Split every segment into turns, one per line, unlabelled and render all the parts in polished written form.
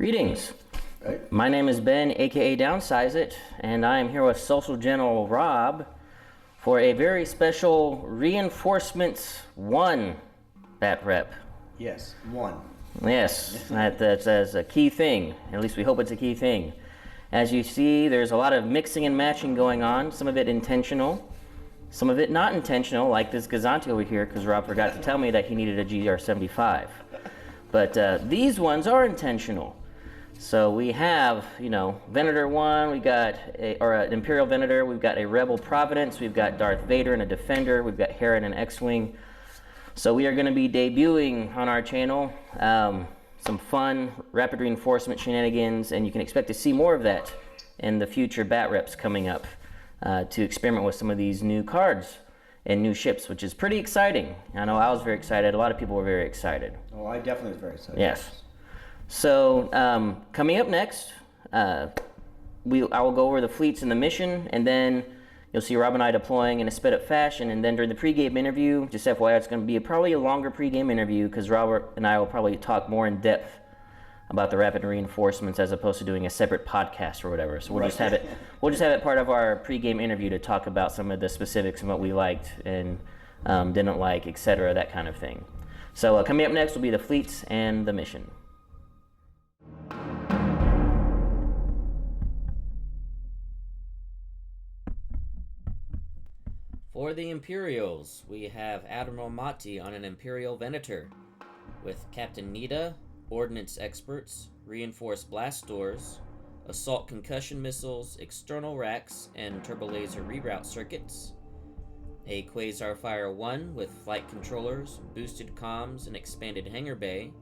Greetings.
Right.
My name is Ben, aka Downsize It, and I am here with Social General Rob for a very special Reinforcements 1 Batrep.
Yes, one.
Yes, that's a key thing. At least we hope it's a key thing. As you see, there's a lot of mixing and matching going on, some of it intentional, some of it not intentional, like this Gazanti over here, because Rob forgot to tell me that he needed a GR75. But these ones are intentional. So we have, Venator 1, we got an Imperial Venator, we've got a Rebel Providence, we've got Darth Vader and a Defender, we've got Hera and an X-Wing. So we are going to be debuting on our channel some fun rapid reinforcement shenanigans, and you can expect to see more of that in the future bat reps coming up to experiment with some of these new cards and new ships, which is pretty exciting. I know I was very excited. A lot of people were very excited.
Oh, I definitely was very excited.
Yes. So coming up next, I will go over the fleets and the mission, and then you'll see Rob and I deploying in a sped up fashion. And then during the pregame interview, just FYI, it's going to be probably a longer pregame interview because Robert and I will probably talk more in depth about the rapid reinforcements as opposed to doing a separate podcast or whatever. So we'll just have it part of our pregame interview to talk about some of the specifics and what we liked and didn't like, etc., that kind of thing. So coming up next will be the fleets and the mission. For the Imperials, we have Admiral Motti on an Imperial Venator, with Captain Nita, Ordnance Experts, Reinforced Blast Doors, Assault Concussion Missiles, External Racks, and Turbolaser Reroute Circuits, a Quasar Fire 1 with Flight Controllers, Boosted Comms, and Expanded Hangar Bay,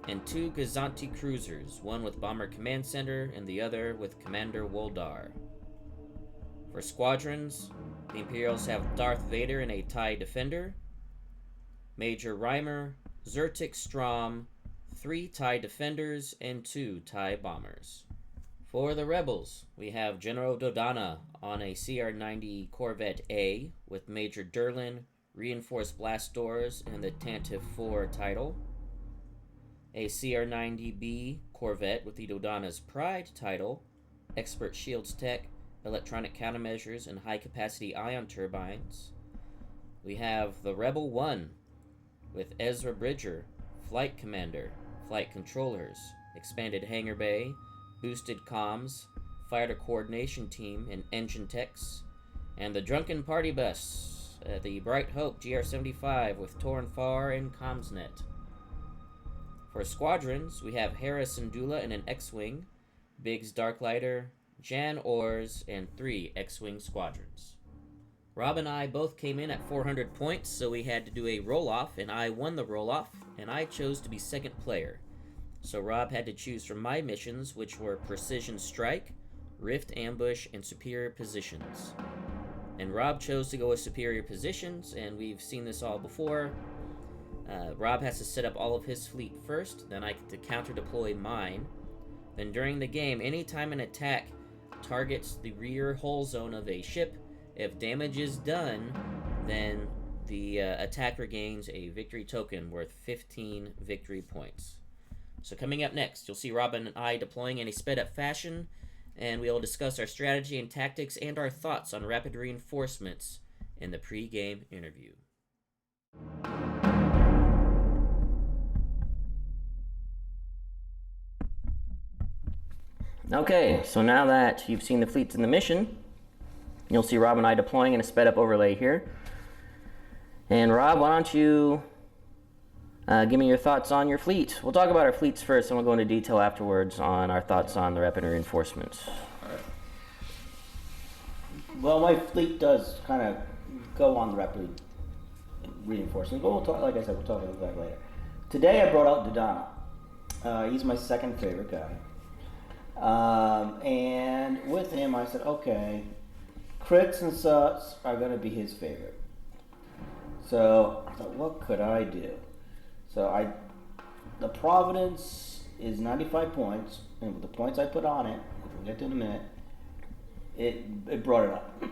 and two Gazanti Cruisers, one with Bomber Command Center and the other with Commander Woldar. For Squadrons, the Imperials have Darth Vader in a TIE Defender, Major Reimer, Zertik Strom, 3 TIE Defenders, and 2 TIE Bombers. For the Rebels, we have General Dodonna on a CR-90 Corvette A with Major Durlin, Reinforced Blast Doors, and the Tantive 4 title, a CR-90B Corvette with the Dodonna's Pride title, Expert Shields Tech, Electronic Countermeasures, and High-Capacity Ion Turbines. We have the Rebel 1 with Ezra Bridger, Flight Commander, Flight Controllers, Expanded Hangar Bay, Boosted Comms, Fighter Coordination Team, and Engine Techs. And the Drunken Party Bus, the Bright Hope GR75 with Torn Far and Commsnet. For Squadrons, we have Hera Syndulla in an X-Wing, Biggs Darklighter, Jan Ors, and 3 X-Wing Squadrons. Rob and I both came in at 400 points, so we had to do a roll-off, and I won the roll-off, and I chose to be second player. So Rob had to choose from my missions, which were Precision Strike, Rift Ambush, and Superior Positions. And Rob chose to go with Superior Positions, and we've seen this all before. Rob has to set up all of his fleet first, then I get to counter-deploy mine. Then during the game, anytime an attack targets the rear hull zone of a ship, if damage is done, then the attack regains a victory token worth 15 victory points. So coming up next, you'll see Robin and I deploying in a sped-up fashion, and we'll discuss our strategy and tactics and our thoughts on rapid reinforcements in the pre-game interview. Okay, so now that you've seen the fleets in the mission, you'll see Rob and I deploying in a sped-up overlay here. And Rob, why don't you give me your thoughts on your fleet? We'll talk about our fleets first, and we'll go into detail afterwards on our thoughts on the rapid reinforcements.
Well, my fleet does kind of go on the rapid reinforcement, but we'll talk. Like I said, we'll talk about that later. Today, I brought out Dodonna. He's my second favorite guy. And with him, I said, okay, crits and such are going to be his favorite. So I thought, what could I do? So the Providence is 95 points, and with the points I put on it, which we'll get to in a minute, it brought it up.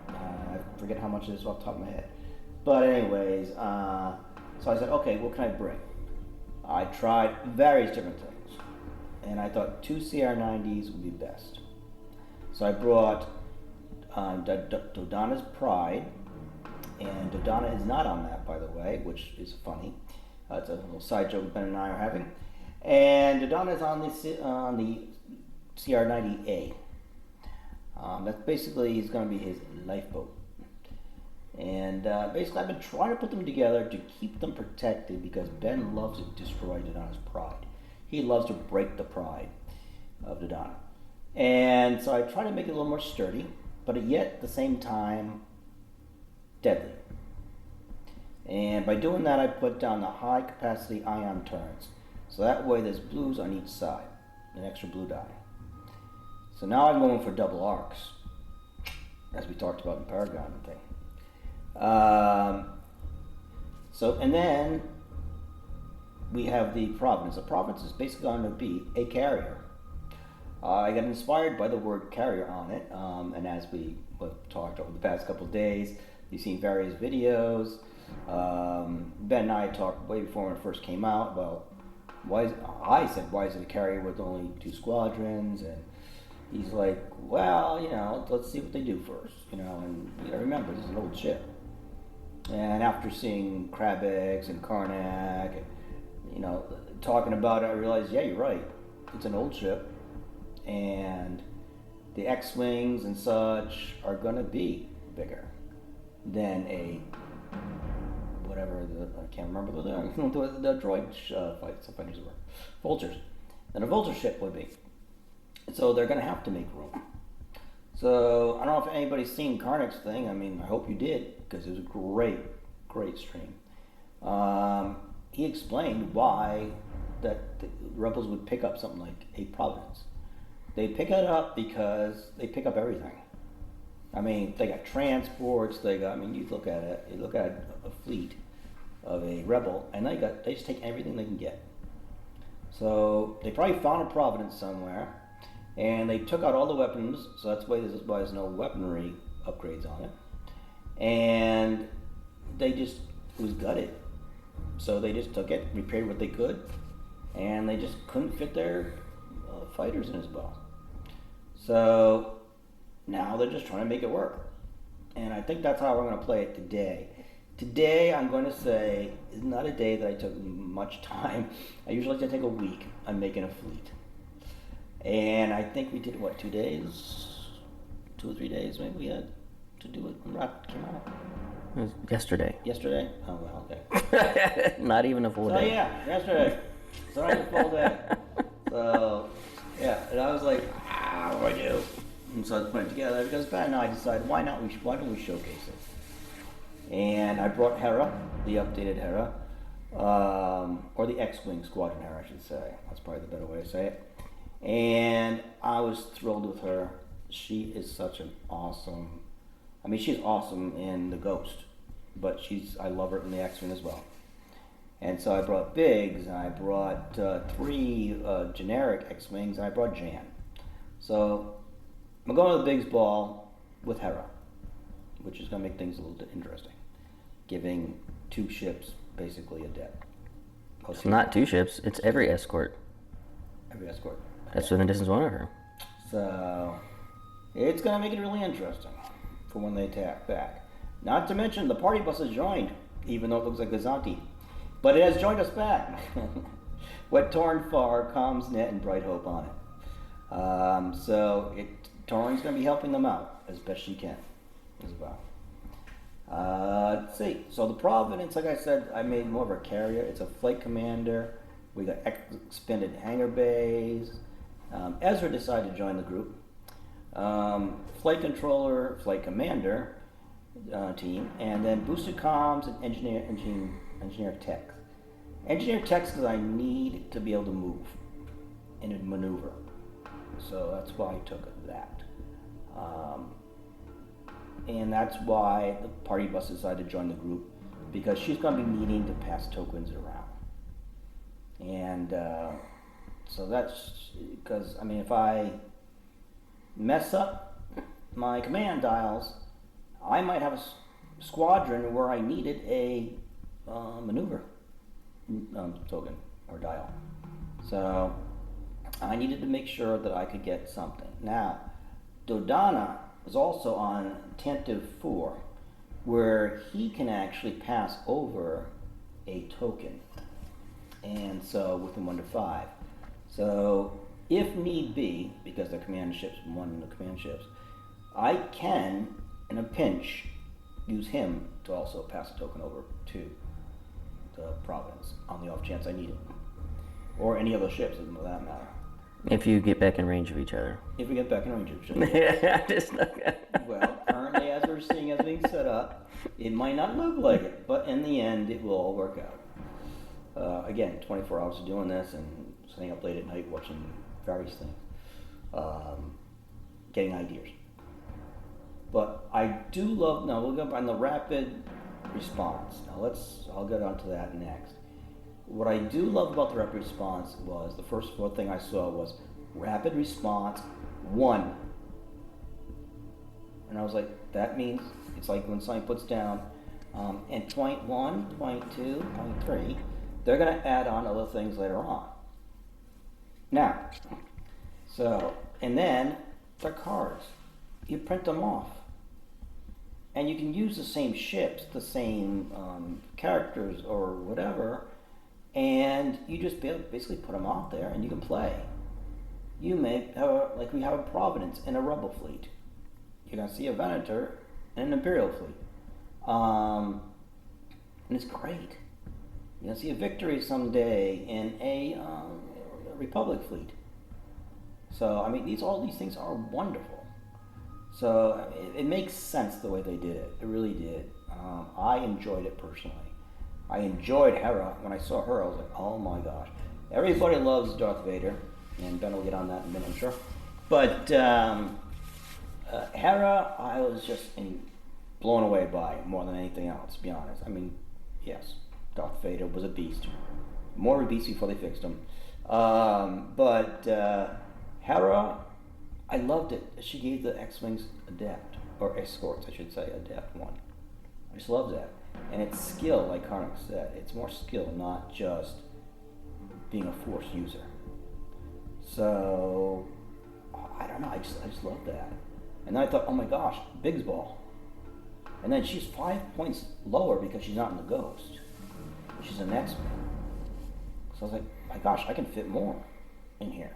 I forget how much it is off the top of my head. But anyways, so I said, okay, what can I bring? I tried various different things. and I thought 2 CR90s would be best. So I brought Dodonna's Pride, and Dodonna is not on that, by the way, which is funny. It's a little side joke Ben and I are having. And Dodonna is on the CR90A. That's basically he's going to be his lifeboat. And basically I've been trying to put them together to keep them protected because Ben loves to destroy Dodonna's pride. He loves to break the pride of Dodonna. And so I try to make it a little more sturdy, but yet at the same time deadly. And by doing that, I put down the high capacity ion turrets. So that way there's blues on each side, an extra blue die. So now I'm going for double arcs, as we talked about in Paragon and thing. And then we have the Providence. The Providence is basically going to be a carrier. I got inspired by the word carrier on it, and as we talked over the past couple of days, you've seen various videos. Ben and I talked way before when it first came out about I said, why is it a carrier with only 2 squadrons? And he's like, well, let's see what they do first, and remember, this is an old ship. And after seeing Crab Eggs and Karnak, and, talking about it, I realized, yeah, you're right. It's an old ship, and the X-Wings and such are going to be bigger than a whatever I can't remember the droid fighters were, vultures, than a vulture ship would be. So they're going to have to make room. So I don't know if anybody's seen Karnak's thing. I mean, I hope you did, because it was a great stream. He explained why that the rebels would pick up something like a Providence. They pick it up because they pick up everything. I mean, they got transports. You look at it. You look at a fleet of a rebel, and they just take everything they can get. So they probably found a Providence somewhere, and they took out all the weapons. So that's why there's no weaponry upgrades on it, and it was gutted. So they just took it, repaired what they could, and they just couldn't fit their fighters in as well. So now they're just trying to make it work. And I think that's how we're going to play it today. Today, I'm going to say, is not a day that I took much time. I usually like to take a week on making a fleet. And I think we did, 2 days? 2 or 3 days, maybe we had to do it when Rocket came out.
It was yesterday.
Yesterday? Oh, well, okay.
Not even a full day.
So, yeah, yesterday. So, not even a full day. So, yeah, and I was like, what do I do? And so I was putting it together because Ben and I decided, why don't we showcase it? And I brought Hera, the updated Hera, or the X-Wing Squadron Hera, I should say. That's probably the better way to say it. And I was thrilled with her. She is such an awesome, she's awesome in the Ghost, but I love her in the X-Wing as well. And so I brought Biggs, and I brought 3 generic X-Wings, and I brought Jan. So I'm going to the Biggs ball with Hera, which is going to make things a little bit interesting, giving 2 ships basically a debt.
It's not 2 ships, it's every escort.
Every escort.
That's within distance 1 of her.
So it's going to make it really interesting for when they attack back. Not to mention the party bus has joined, even though it looks like Gazanti. But it has joined us back. With Torn Far, Comms Net, and Bright Hope on it. So Torn's going to be helping them out as best she can as well. Let's see. So the Providence, like I said, I made more of a carrier. It's a flight commander. We got expanded hangar bays. Ezra decided to join the group. Flight controller, flight commander team, and then boosted comms and engineer tech. Engineer tech because I need to be able to move and maneuver. So that's why I took that. And that's why the party bus decided to join the group, because she's going to be needing to pass tokens around. And so that's because, if I mess up my command dials, I might have a squadron where I needed a maneuver token or dial. So I needed to make sure that I could get something. Now, Dodonna is also on Tantive 4, where he can actually pass over a token. And so within 1 to 5. So if need be, because the command ships, one of the command ships, I can, in a pinch, use him to also pass a token over to the Providence on the off chance I need it. Or any other ships, for that matter.
If you get back in range of each other.
If we get back in range of each other. Well, currently as we're seeing everything set up, it might not look like it, but in the end it will all work out. Again, 24 hours of doing this and staying up late at night watching various things. Getting ideas. But I do love, now we'll go on the rapid response. Now I'll get onto that next. What I do love about the rapid response was, the first thing I saw was rapid response 1. And I was like, that means, it's like when somebody puts down, and point 1, point 2, point 3, they're going to add on other things later on. Now, and then the cards, you print them off. And you can use the same ships, the same characters or whatever, and you just basically put them out there and you can play. You may have, like we have a Providence and a Rebel fleet. You're going to see a Venator and an Imperial fleet. And it's great. You're going to see a Victory someday in a Republic fleet. So, I mean, all these things are wonderful. So, it makes sense the way they did it. It really did. I enjoyed it personally. I enjoyed Hera. When I saw her, I was like, oh my gosh. Everybody loves Darth Vader, and Ben will get on that in a minute, I'm sure. But Hera, I was just blown away by more than anything else, to be honest. I mean, yes, Darth Vader was a beast. More of a beast before they fixed him. But Hera, I loved it. She gave the X-Wings adept, or escorts, I should say, adept 1. I just love that. And it's skill, like Karnak said. It's more skill, not just being a force user. So, I don't know, I just love that. And then I thought, oh my gosh, Biggs Ball. And then she's 5 points lower because she's not in the Ghost. She's an X-Wing. So I was like, my gosh, I can fit more in here.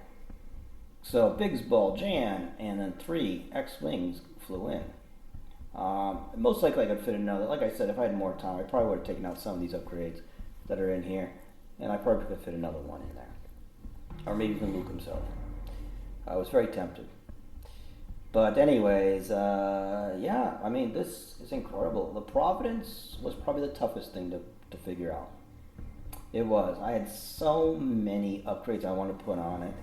So Biggs Ball, Jan, and then 3 X-Wings flew in. Most likely I could fit another. Like I said, if I had more time, I probably would have taken out some of these upgrades that are in here, and I probably could fit another one in there. Or maybe even Luke himself. I was very tempted. But anyways, yeah, I mean, this is incredible. The Providence was probably the toughest thing to figure out. It was. I had so many upgrades I wanted to put on it.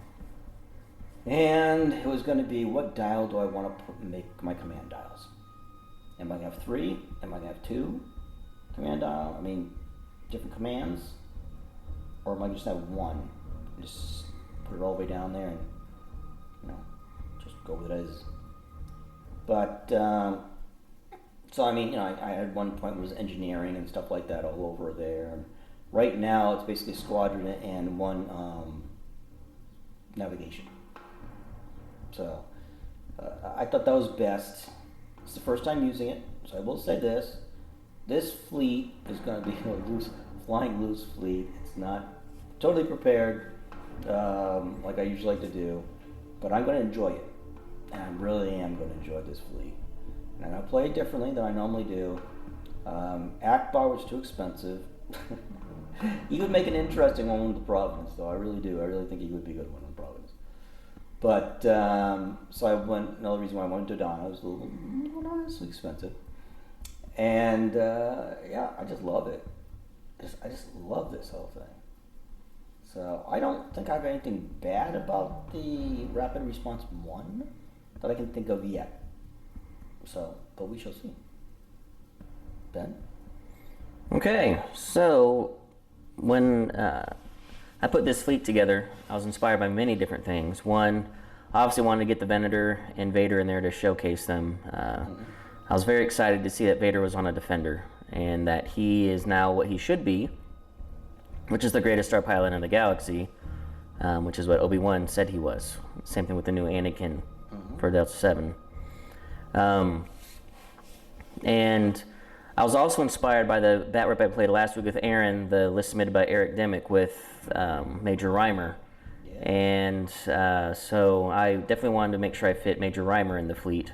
And it was going to be, what dial do I want to make my command dials? Am I going to have 3? Am I going to have 2 command dial? I mean, different commands? Or am I just have 1? Just put it all the way down there and, just go with it as. But, so I mean, I had one point was engineering and stuff like that all over there. And right now, it's basically squadron and 1 navigation. So, I thought that was best. It's the first time using it, so I will say this. This fleet is going to be a flying loose fleet. It's not totally prepared like I usually like to do, but I'm going to enjoy it. And I really am going to enjoy this fleet. And I'm going to play it differently than I normally do. Akbar was too expensive. He would make an interesting one with the Providence, though. I really do. I really think he would be a good one with the Providence. But, so I went, another reason why I wanted Dodonna, it was a little honestly expensive. And, yeah, I just love it. I just love this whole thing. So, I don't think I have anything bad about the Rapid Response 1 that I can think of yet. So, but we shall see. Ben?
Okay, so when I put this fleet together, I was inspired by many different things. One, I obviously wanted to get the Venator and Vader in there to showcase them. I was very excited to see that Vader was on a Defender and that he is now what he should be, which is the greatest star pilot in the galaxy. which is what Obi-Wan said he was. Same thing with the new Anakin for Delta 7. And I was also inspired by the Batrep I played last week with Aaron, the list submitted by Eric Dimick with Major Reimer.
Yeah.
And so I definitely wanted to make sure I fit Major Reimer in the fleet.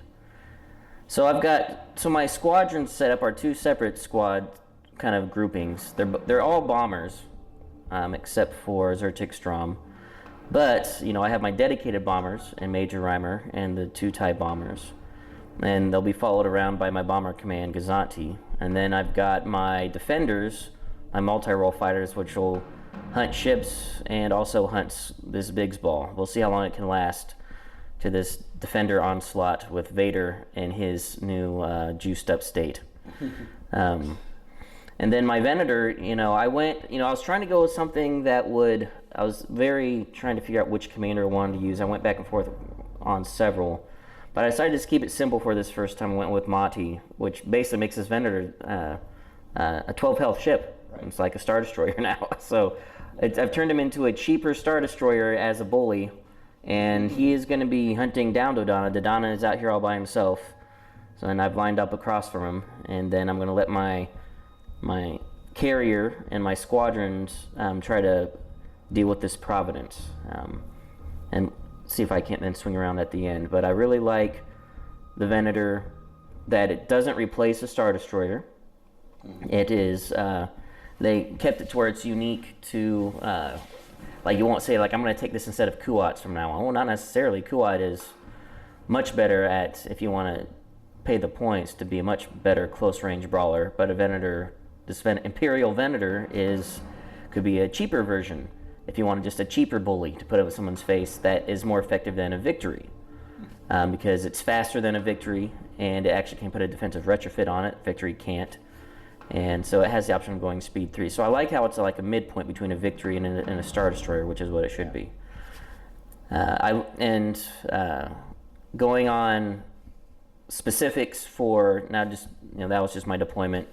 So my squadrons set up are two separate squad kind of groupings. They're all bombers, except for Zertik Strom. But, I have my dedicated bombers and Major Reimer and the two TIE bombers. And they'll be followed around by my bomber command, Gazanti. And then I've got my defenders, my multi-role fighters, which will hunt ships and also hunt this Biggs ball. We'll see how long it can last to this defender onslaught with Vader in his new juiced up state. And then my Venator, I was trying to go with something that I was very trying to figure out which commander I wanted to use. I went back and forth on several. But I decided to just keep it simple for this first time. I went with Motti, which basically makes this Venator a 12 health ship. Right. It's like a Star Destroyer now. So I've turned him into a cheaper Star Destroyer as a bully. And he is going to be hunting down Dodonna. Dodonna is out here all by himself. So then I've lined up across from him. And then I'm going to let my carrier and my squadrons try to deal with this Providence. And see if I can't then swing around at the end. But I really like the Venator that it doesn't replace a Star Destroyer. It is, they kept it to where it's unique to, like you won't say, like, I'm going to take this instead of Kuats from now on. Well, not necessarily. Kuat is much better at, if you want to pay the points, to be a much better close-range brawler. But a Venator, this Imperial Venator could be a cheaper version. If you want just a cheaper bully to put up with someone's face, that is more effective than a Victory. Because it's faster than a Victory, and it actually can put a defensive retrofit on it. Victory can't. And so it has the option of going speed 3. So I like how it's like a midpoint between a Victory and a Star Destroyer, which is what it should be. Going on specifics for, now just, that was just my deployment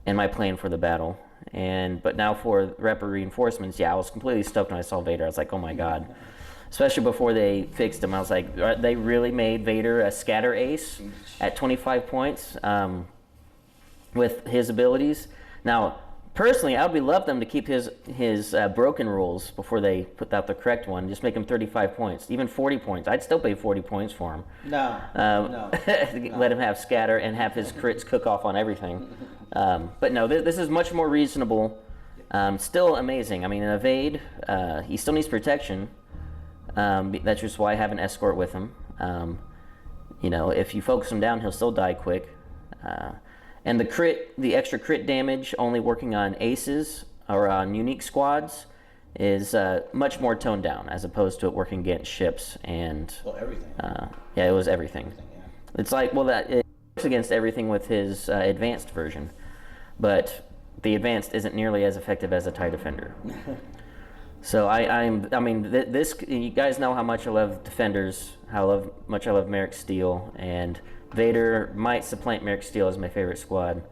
and my plan for the battle. But now for rep reinforcements, I was completely stoked when I saw Vader. I was like, oh my god. Especially before they fixed him. I was like, they really made Vader a scatter ace at 25 points with his abilities. Now, personally, I would love them to keep his broken rules before they put out the correct one. Just make him 35 points, even 40 points. I'd still pay 40 points for him.
No.
Let him have scatter and have his crits cook off on everything. But no, this is much more reasonable. Still amazing. I mean, in Evade, he still needs protection. That's just why I have an escort with him. If you focus him down, he'll still die quick. And the extra crit damage only working on aces or on unique squads is much more toned down as opposed to it working against ships and...
Well, everything.
It was everything.
Yeah.
It's like, it works against everything with his advanced version, but the advanced isn't nearly as effective as a TIE Defender. So this, you guys know how much I love Defenders, how much I love Merrick Steele, and Vader might supplant Merrick Steele as my favorite squad,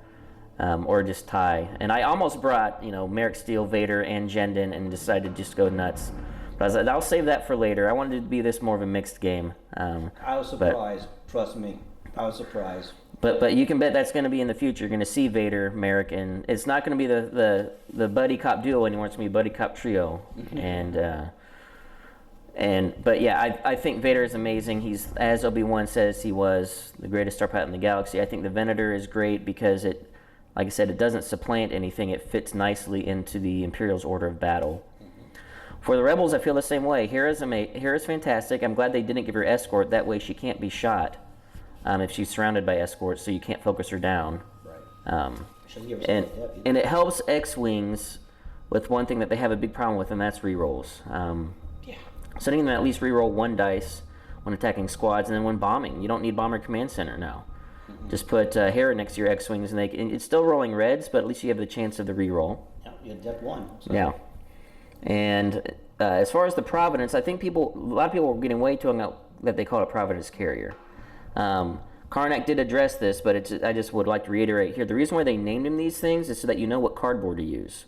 or just TIE. And I almost brought, Merrick Steele, Vader, and Jendon and decided to just go nuts. But I was like, I'll save that for later. I wanted it to be this more of a mixed game.
I was surprised. Trust me. I was surprised.
But you can bet that's going to be in the future. You're going to see Vader, Merrick, and it's not going to be the buddy cop duo anymore. It's going to be buddy cop trio. But I think Vader is amazing. He's, as Obi-Wan says, he was the greatest star pilot in the galaxy. I think the Venator is great because it, like I said, it doesn't supplant anything. It fits nicely into the Imperial's order of battle. For the Rebels, I feel the same way. Hera's fantastic. I'm glad they didn't give her escort. That way she can't be shot if she's surrounded by escorts, so you can't focus her down.
Right.
And it helps X-Wings with one thing that they have a big problem with, and that's rerolls. Setting them at least reroll 1 dice when attacking squads, and then when bombing. You don't need Bomber Command Center now. Just put Hera next to your X-Wings, and it's still rolling reds, but at least you have the chance of the reroll.
Yeah, you had Dep 1. So.
Yeah. And as far as the Providence, I think a lot of people were getting way too hung up that they call it Providence Carrier. Karnak did address this, but I just would like to reiterate here. The reason why they named him these things is so that you know what cardboard to use.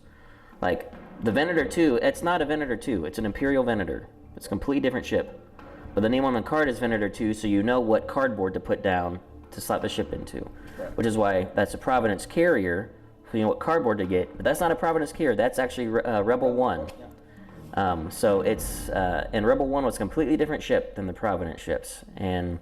Like, the Venator 2, it's not a Venator 2. It's an Imperial Venator. It's a completely different ship. But the name on the card is Venator 2, so you know what cardboard to put down to slap the ship into.
Right.
Which is why that's a Providence carrier, so you know what cardboard to get. But that's not a Providence carrier. That's actually Rebel 1.
Yeah.
So it's... and Rebel 1 was a completely different ship than the Providence ships. And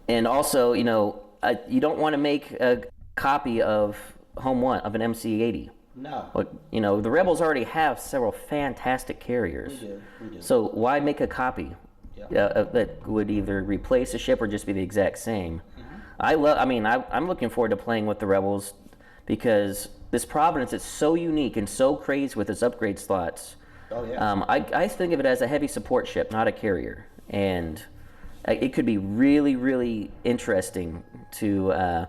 also, you know, you don't want to make a copy of Home 1, of an MC-80.
No.
But, you know, the Rebels already have several fantastic carriers.
We do.
So why make a copy that would either replace a ship or just be the exact same? I'm looking forward to playing with the Rebels because this Providence is so unique and so crazy with its upgrade slots.
Oh, yeah.
I think of it as a heavy support ship, not a carrier. And it could be really, really interesting to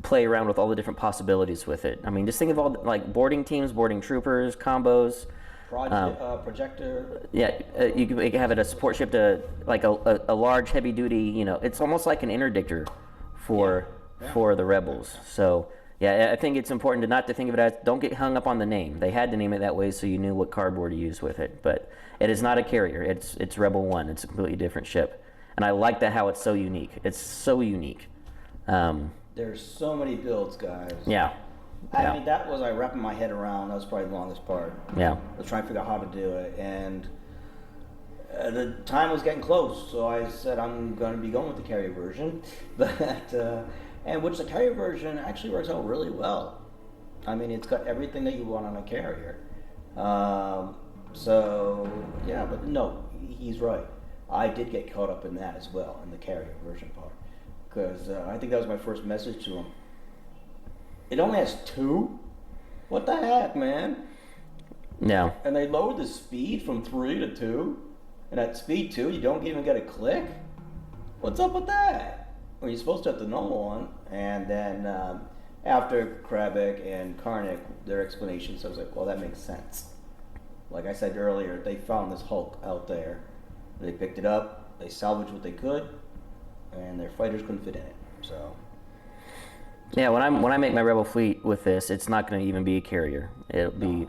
play around with all the different possibilities with it. I mean, just think of all like boarding teams, boarding troopers, combos.
Projector.
Yeah, you can have it a support ship to like a large heavy duty. You know, it's almost like an interdictor for the Rebels. So yeah, I think it's important to not to think of it as, don't get hung up on the name. They had to name it that way so you knew what cardboard to use with it. But it is not a carrier. It's Rebel 1. It's a completely different ship, and I like that how it's so unique. It's so unique.
There's so many builds, guys.
Yeah.
I mean, that was wrapping my head around. That was probably the longest part.
Yeah.
I was trying to figure out how to do it, and the time was getting close, so I said I'm going to be going with the carrier version, and which the carrier version actually works out really well. I mean, it's got everything that you want on a carrier. So yeah, but no, he's right. I did get caught up in that as well, in the carrier version part. Because I think that was my first message to him. It only has 2? What the heck, man?
Yeah.
And they lowered the speed from 3 to 2? And at speed 2, you don't even get a click? What's up with that? Well, you're supposed to have the normal one. And then after Krabick and Karnak, their explanations, I was like, well, that makes sense. Like I said earlier, they found this Hulk out there. They picked it up, they salvaged what they could, and their fighters couldn't fit in it. So
yeah, when I make my Rebel fleet with this, it's not going to even be a carrier. It'll be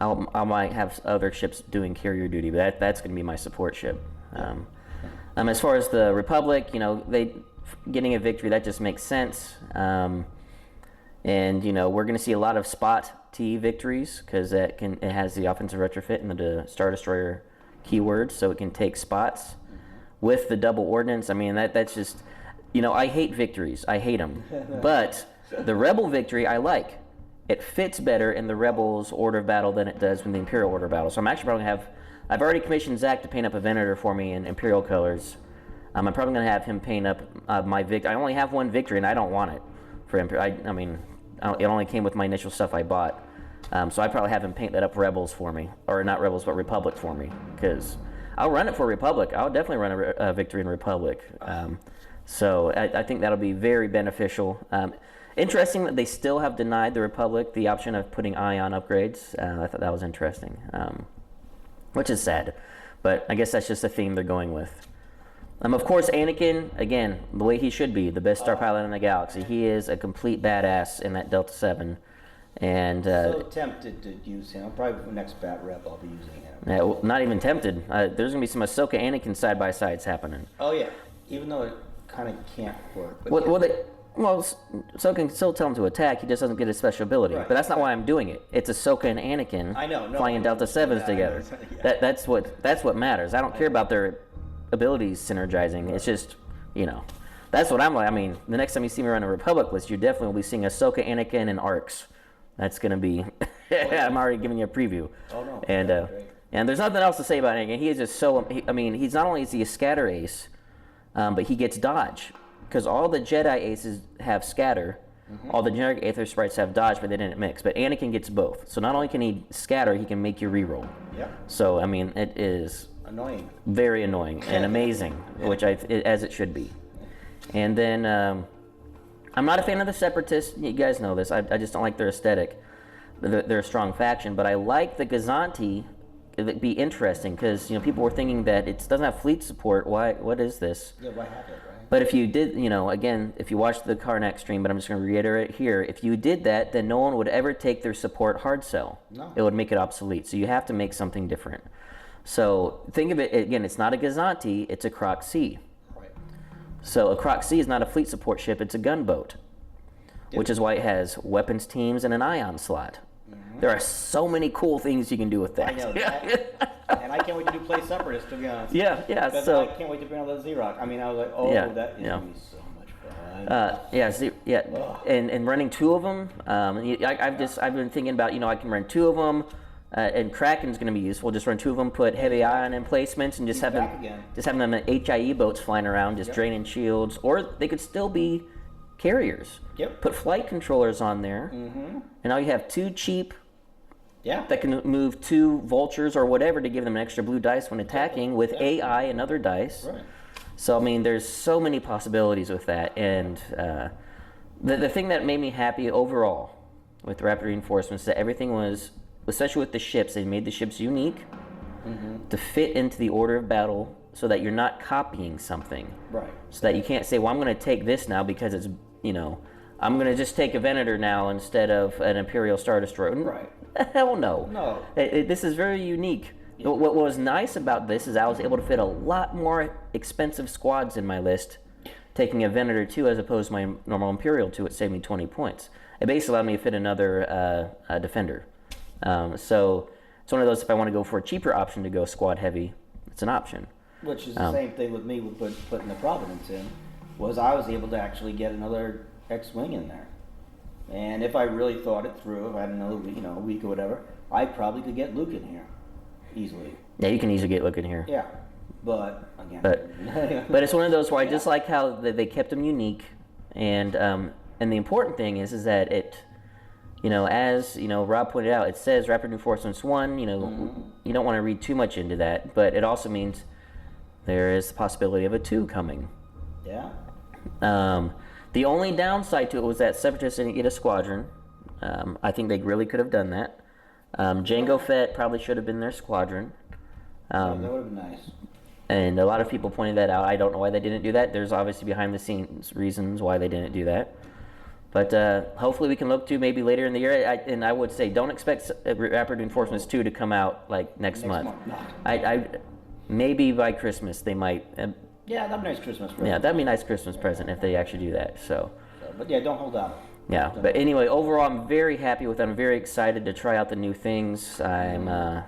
I might have other ships doing carrier duty, but that's going to be my support ship. As far as the Republic, you know, they getting a victory, that just makes sense. And you know, we're going to see a lot of spot T victories because it has the offensive retrofit and the Star Destroyer keywords, so it can take spots. With the double ordnance, I mean, that's just, you know, I hate victories. I hate them. But the Rebel victory, I like. It fits better in the Rebels' order of battle than it does in the Imperial order of battle. So I'm actually probably going to I've already commissioned Zach to paint up a Venator for me in Imperial colors. I'm probably going to have him paint up my victory. I only have one victory, and I don't want it for Imperial. I mean, it only came with my initial stuff I bought. So I'd probably have him paint that up Rebels for me. Or not Rebels, but Republic for me. Because I'll run it for Republic. I'll definitely run a victory in Republic. So I think that'll be very beneficial. Interesting that they still have denied the Republic the option of putting ion upgrades. I thought that was interesting, which is sad. But I guess that's just the theme they're going with. Of course, Anakin, again, the way he should be, the best star pilot in the galaxy. He is a complete badass in that Delta 7. And
so tempted to use him. Probably the next Batrep I'll be using him.
Not even tempted. There's going to be some Ahsoka Anakin side-by-sides happening.
Oh, yeah. Even though it kind of can't work. But
Ahsoka can still tell him to attack. He just doesn't get his special ability.
Right.
But that's not why I'm doing it. It's Ahsoka and Anakin flying Delta 7s together.
Yeah.
That's what matters. I don't care about their abilities synergizing. Right. It's just, you know, that's what I'm like. I mean, the next time you see me run a Republic list, you definitely will be seeing Ahsoka, Anakin, and ARCs. That's going to be... I'm already giving you a preview.
Oh, no.
And there's nothing else to say about Anakin. He is just so... he's not only is he a scatter ace, but he gets dodge. Because all the Jedi aces have scatter. Mm-hmm. All the generic Aether sprites have dodge, but they didn't mix. But Anakin gets both. So not only can he scatter, he can make you reroll.
Yeah.
So, I mean, it is...
annoying.
Very annoying and amazing, which as it should be. And then... I'm not a fan of the Separatists. You guys know this. I just don't like their aesthetic. They're a strong faction, but I like the Gazanti it'd be interesting because people were thinking that it doesn't have fleet support. Why? What is this?
Yeah, why have it, right?
But if you did, again, if you watched the Karnak stream, but I'm just going to reiterate here, if you did that, then no one would ever take their support hard sell.
No.
It would make it obsolete. So you have to make something different. So think of it, again, it's not a Gazanti, it's a Croc C.
Right.
So a Croc C is not a fleet support ship, it's a gunboat, which is why it has weapons teams and an ion slot. Mm-hmm. There are so many cool things you can do with that.
I know that. And I can't wait to do Play Separatists, to be honest.
Yeah.
So I can't wait to bring out the Xerox. I mean, I was like, that is going to be so much fun.
And running two of them. I've been thinking about I can run two of them, and Kraken's going to be useful. Just run two of them, put heavy ion emplacements, and just have them HIE boats flying around, just draining shields, or they could still be carriers.
Yep.
Put flight controllers on there, and now you have two cheap.
Yeah.
That can move two vultures or whatever to give them an extra blue dice when attacking with AI and other dice.
Right.
So, I mean, there's so many possibilities with that. And the thing that made me happy overall with Rapid Reinforcements is that everything was, especially with the ships, they made the ships unique to fit into the order of battle so that you're not copying something.
Right.
So that you can't say, well, I'm going to take this now because it's, I'm going to just take a Venator now instead of an Imperial Star Destroyer.
Right.
Hell no.
No.
This is very unique. Yeah. What was nice about this is I was able to fit a lot more expensive squads in my list, taking a Venator 2 as opposed to my normal Imperial 2. It saved me 20 points. It basically allowed me to fit another Defender. So it's one of those, if I want to go for a cheaper option to go squad heavy, it's an option.
Which is the same thing with me with putting the Providence in, was I was able to actually get another X-Wing in there. And if I really thought it through, if I had another week or whatever, I probably could get Luke in here easily.
Yeah, you can easily get Luke in here.
Yeah, but again.
But it's one of those where I just like how they kept them unique, and the important thing is that it, as Rob pointed out, it says Rapid Reinforcements 1. You don't want to read too much into that, but it also means there is the possibility of a 2 coming.
Yeah.
The only downside to it was that Separatists didn't get a squadron. I think they really could have done that. Jango Fett probably should have been their squadron.
That would have been nice.
And a lot of people pointed that out. I don't know why they didn't do that. There's obviously behind the scenes reasons why they didn't do that. But hopefully we can look to maybe later in the year. I would say don't expect Rapid Reinforcements 2 to come out like next month. No. Maybe by Christmas they might.
Yeah, that'd be a nice Christmas present.
Yeah, that'd be a nice Christmas present if they actually do that.
But yeah, don't hold out.
Yeah, but anyway, overall, I'm very happy with it. I'm very excited to try out the new things. I'm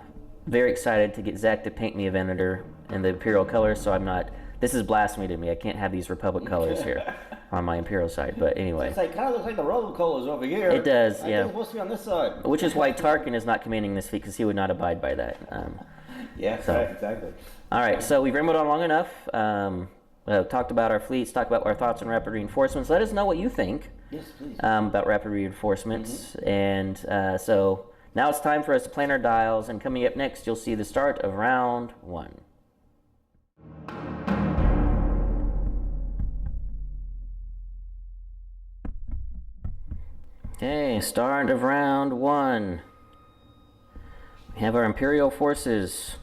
very excited to get Zach to paint me a Venator in the Imperial colors, so I'm not... This is blasphemy to me. I can't have these Republic colors here on my Imperial side, but anyway.
It's kind of looks like the Roman colors over here.
It does,
I
yeah.
think it's supposed to be on this side.
Which is why Tarkin is not commanding this feat, because he would not abide by that.
Yeah, right, exactly.
All right, so we've rambled on long enough. Talked about our fleets, talked about our thoughts on Rapid Reinforcements. Let us know what you think.
Yes, please.
About Rapid Reinforcements. And so now it's time for us to plan our dials, and coming up next, you'll see the start of round 1. Okay, start of round 1. We have our Imperial forces.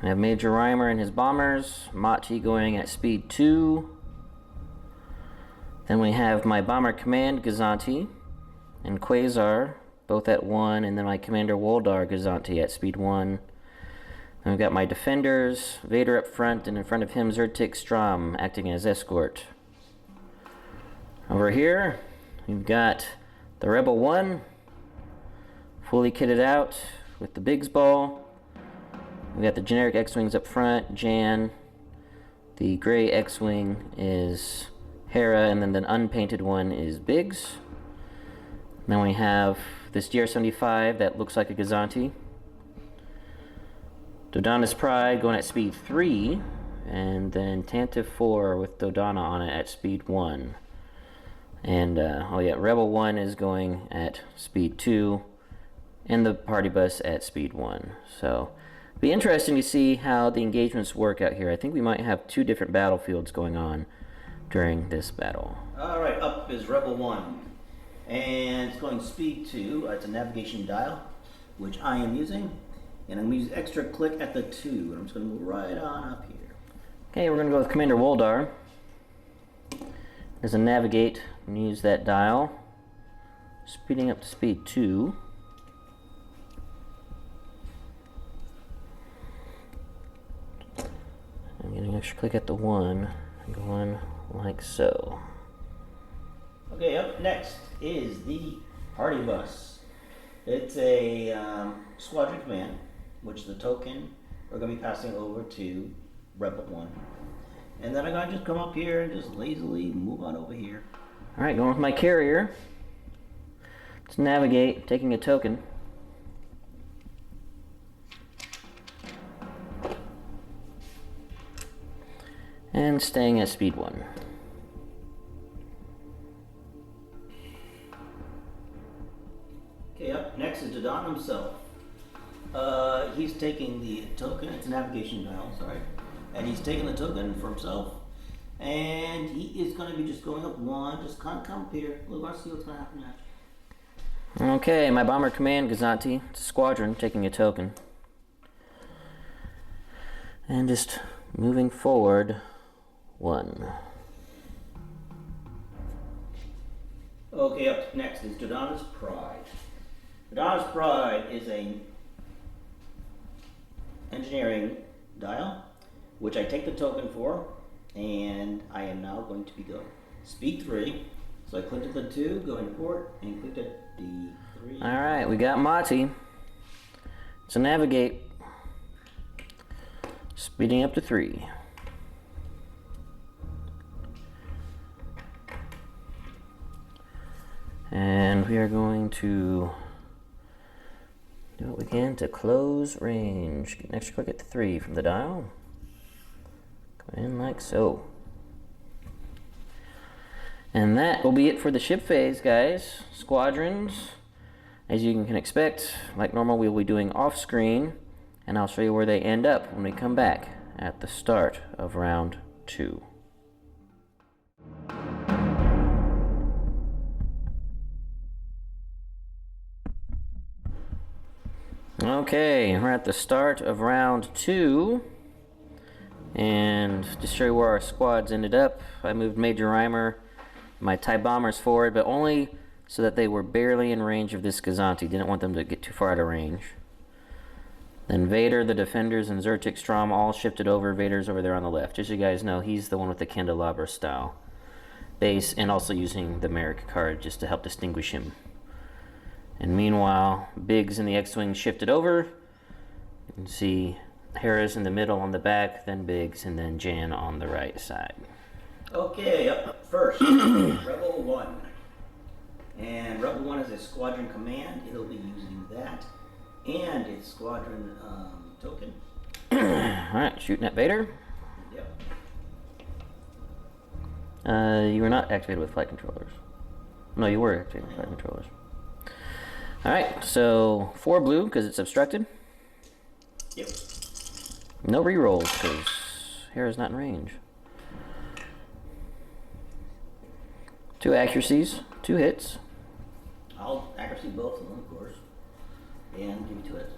We have Major Reimer and his bombers, Motti going at speed 2. Then we have my Bomber Command Gazanti and Quasar, both at 1, and then my Commander Woldar Gazanti at speed 1. Then we've got my Defenders, Vader up front, and in front of him Zertik Strom acting as escort. Over here, we've got the Rebel 1, fully kitted out with the Biggs Ball. We got the generic X-Wings up front, Jan. The gray X-Wing is Hera, and then the unpainted one is Biggs. Then we have this GR-75 that looks like a Gazanti. Dodonna's Pride going at speed 3, and then Tantive 4 with Dodonna on it at speed 1. And, Rebel 1 is going at speed 2, and the party bus at speed 1. So, be interesting to see how the engagements work out here. I think we might have 2 different battlefields going on during this battle.
All right, up is Rebel 1, and it's going speed 2. It's a navigation dial, which I am using, And I'm going to use extra click at the 2. And I'm just going to move right on up here.
Okay, we're going to go with Commander Woldar. As a navigate, I'm going to use that dial. Speeding up to speed 2. I'm getting extra click at the 1. Going like so.
Okay, up next is the party bus. It's a squadron command, which is the token we're going to be passing over to Rebel 1. And then I'm going to just come up here and just lazily move on over here.
Alright, going with my carrier. Let's navigate, taking a token. And staying at speed 1.
Okay, up next is Dodonna himself. He's taking the token, it's a navigation dial, sorry. And he's taking the token for himself. And he is going to be just going up 1, just kind of come up here. We're going to see what's going to happen next.
Okay, my bomber command, Gazanti, it's a squadron, taking a token. And just moving forward 1.
Okay, up next is Dodonna's Pride. Dodonna's Pride is a engineering dial, which I take the token for, and I am now going to be going speed 3. So I clicked at the 2, going forward, and clicked at the 3.
Alright, we got Motti. So navigate. Speeding up to 3. And we are going to do what we can to close range. Get an extra click at 3 from the dial. Come in like so. And that will be it for the ship phase, guys. Squadrons, as you can expect, like normal, we'll be doing off screen, and I'll show you where they end up when we come back at the start of round 2. Okay, we're at the start of round 2, and to show you where our squads ended up, I moved Major Reimer, my TIE bombers forward, but only so that they were barely in range of this Gazanti. Didn't want them to get too far out of range. Then Vader, the defenders, and Zertik Strom all shifted over. Vader's over there on the left. Just so you guys know, he's the one with the candelabra style base, and also using the Merrick card just to help distinguish him. And meanwhile, Biggs and the X-Wing shifted over. You can see Harris in the middle on the back, then Biggs, and then Jan on the right side.
Okay, up first, Rebel 1. And Rebel 1 is a squadron command. It'll be using that and its squadron token.
Alright, shooting at Vader.
Yep.
You were not activated with flight controllers. No, you were activated with flight controllers. Alright, so 4 blue because it's obstructed.
Yep.
No rerolls because Hera's not in range. 2 accuracies, 2 hits.
I'll accuracy both of them, of course. And give me 2 hits.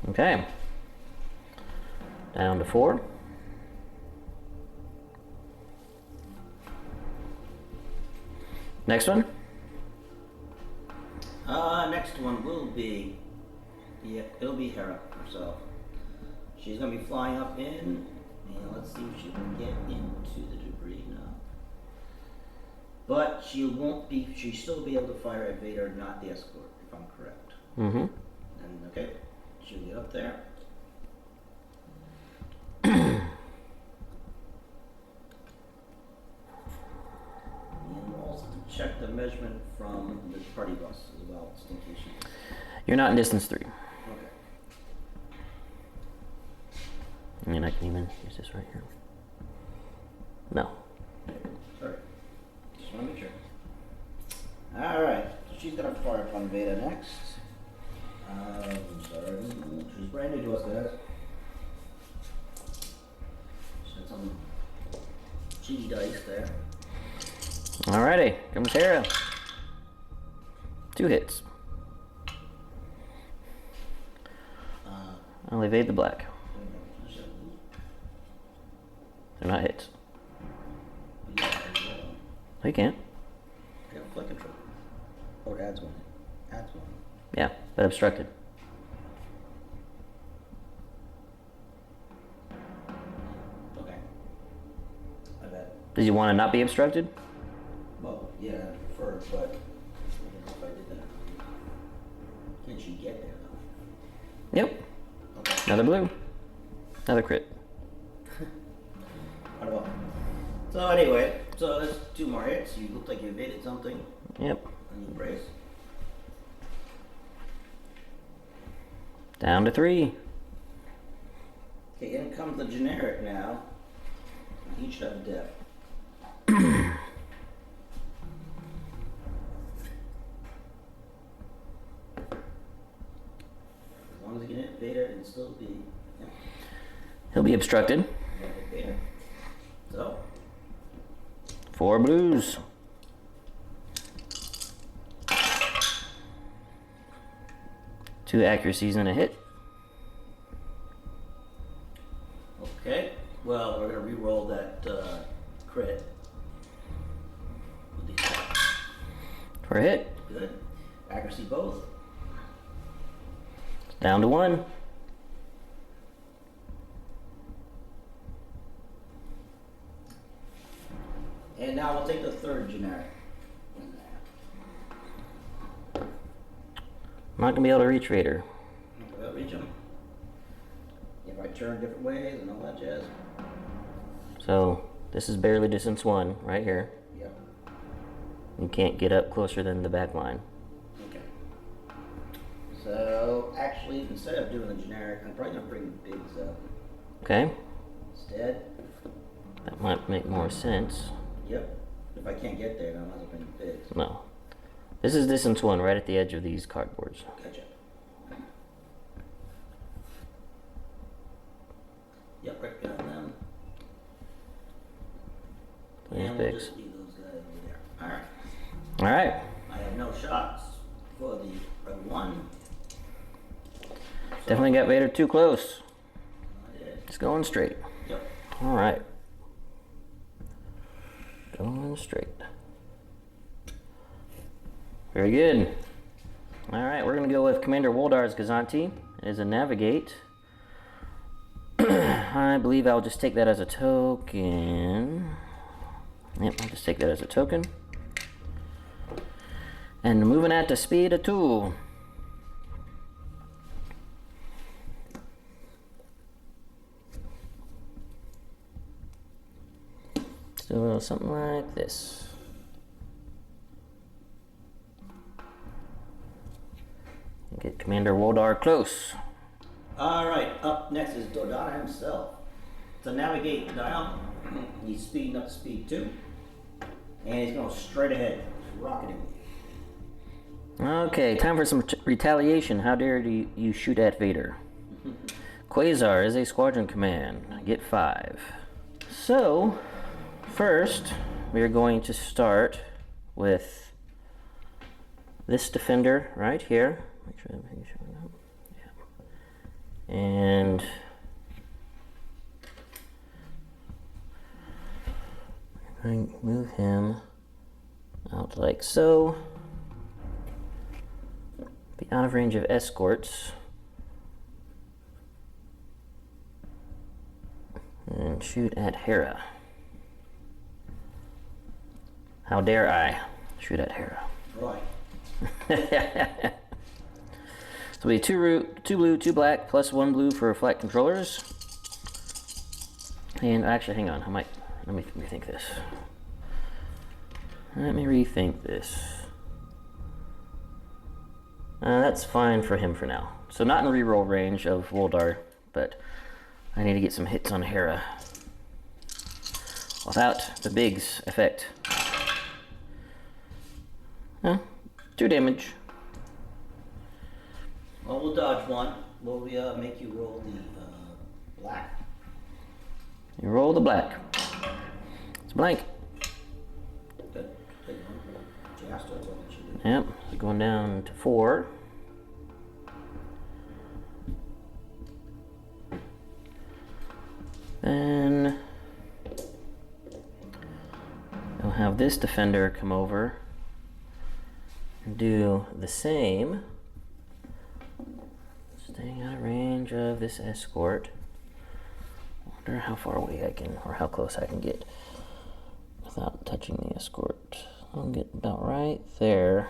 Okay. Down to 4. Next one.
Next one will be, it'll be Hera herself. She's going to be flying up in, and let's see if she can get into the debris now. But she'll still be able to fire at Vader, not the escort, if I'm correct.
Mm-hmm.
And okay, she'll get up there. And we'll also check the measurement from the party bus as well, just in case she...
You're not in distance 3.
Okay.
I mean, I can even use this right here. No.
Sorry. Just want to make sure. Alright, so she's going to fire upon Vader next. Sorry, she's brand new to us, guys. She had some cheesy dice there.
Alrighty, comes Hera. 2 hits. I'll evade the black. They're not hits. You can't.
Yeah, flight control. Or adds one. Adds one.
Yeah, but obstructed.
Okay. I bet.
Did you want to not be obstructed?
Well, yeah, I prefer, but I don't know if I did that. Can't you get there though?
Yep.
Okay.
Another blue. Another crit.
What about? So anyway, so there's 2 more hits. You look like you evaded something.
Yep.
And you brace.
Down to 3.
Okay, in comes the generic now. He should have a death. As long as he can hit Vader and still be. Yeah.
He'll be obstructed.
Yeah, hit Vader. So.
4 blues. Two accuracies and a hit.
Okay. Well, we're gonna re-roll that crit. With these.
For a hit.
Good. Accuracy both.
Down to 1.
And now we'll take the 3rd generic.
I'm not gonna be able to reach Vader.
I'll reach him. If I turn different ways and all that jazz.
So this is barely distance 1 right here.
Yep.
You can't get up closer than the back line.
Okay. So actually, instead of doing the generic, I'm probably gonna bring the bigs up.
Okay?
Instead.
That might make more sense.
Yep. If I can't get there, then I might as well bring the bigs.
No. This is distance 1 right at the edge of these cardboards.
Gotcha. Yep, right behind them.
There's
And we'll
bigs.
just leave those guys over there. Alright.
Alright.
I have no shots for the red one.
Definitely got Vader too close.
I did.
It's going straight.
Yep.
Alright. Going straight. Very good. Alright, we're going to go with Commander Woldar's Gazanti as a navigate. I believe I'll just take that as a token. Yep, I'll just take that as a token. And moving at the speed of 2. So something like this. Get Commander Woldar close.
Alright, up next is Dodonna himself. To navigate dial, he's speeding up to speed 2. And he's going straight ahead, rocketing.
Okay, time for some retaliation. How dare you shoot at Vader? Quasar is a squadron command. Get 5. So, first, we are going to start with this defender right here. Make sure everything's showing up. Yeah. And we're going to move him out like so. Be out of range of escorts. And shoot at Hera. How dare I shoot at Hera?
Right.
So we 2 blue, 2 black, plus 1 blue for flight controllers. And actually, hang on, let me rethink this. That's fine for him for now. So not in reroll range of Woldar, but I need to get some hits on Hera without the Biggs effect. 2 damage.
Well, we'll dodge one. Will we make you roll the black?
You roll the black. It's blank.
Good. Good one. Just that's what you do.
Yep, so going down to 4. Then I'll have this defender come over and do the same. Staying out of range of this escort. Wonder how far away I can, or how close I can get without touching the escort. I'll get about right there.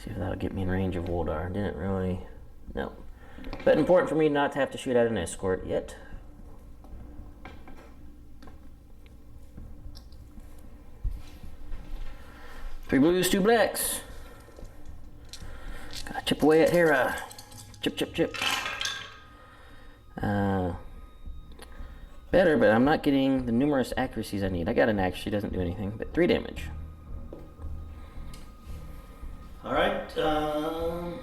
See if that'll get me in range of Woldar. Didn't really, no. But important for me not to have to shoot at an escort yet. Three blues, two blacks. Gotta chip away at Hera. Chip, chip, chip. Better, but I'm not getting the numerous accuracies I need. I got an accuracy, doesn't do anything, but 3 damage.
Alright, well,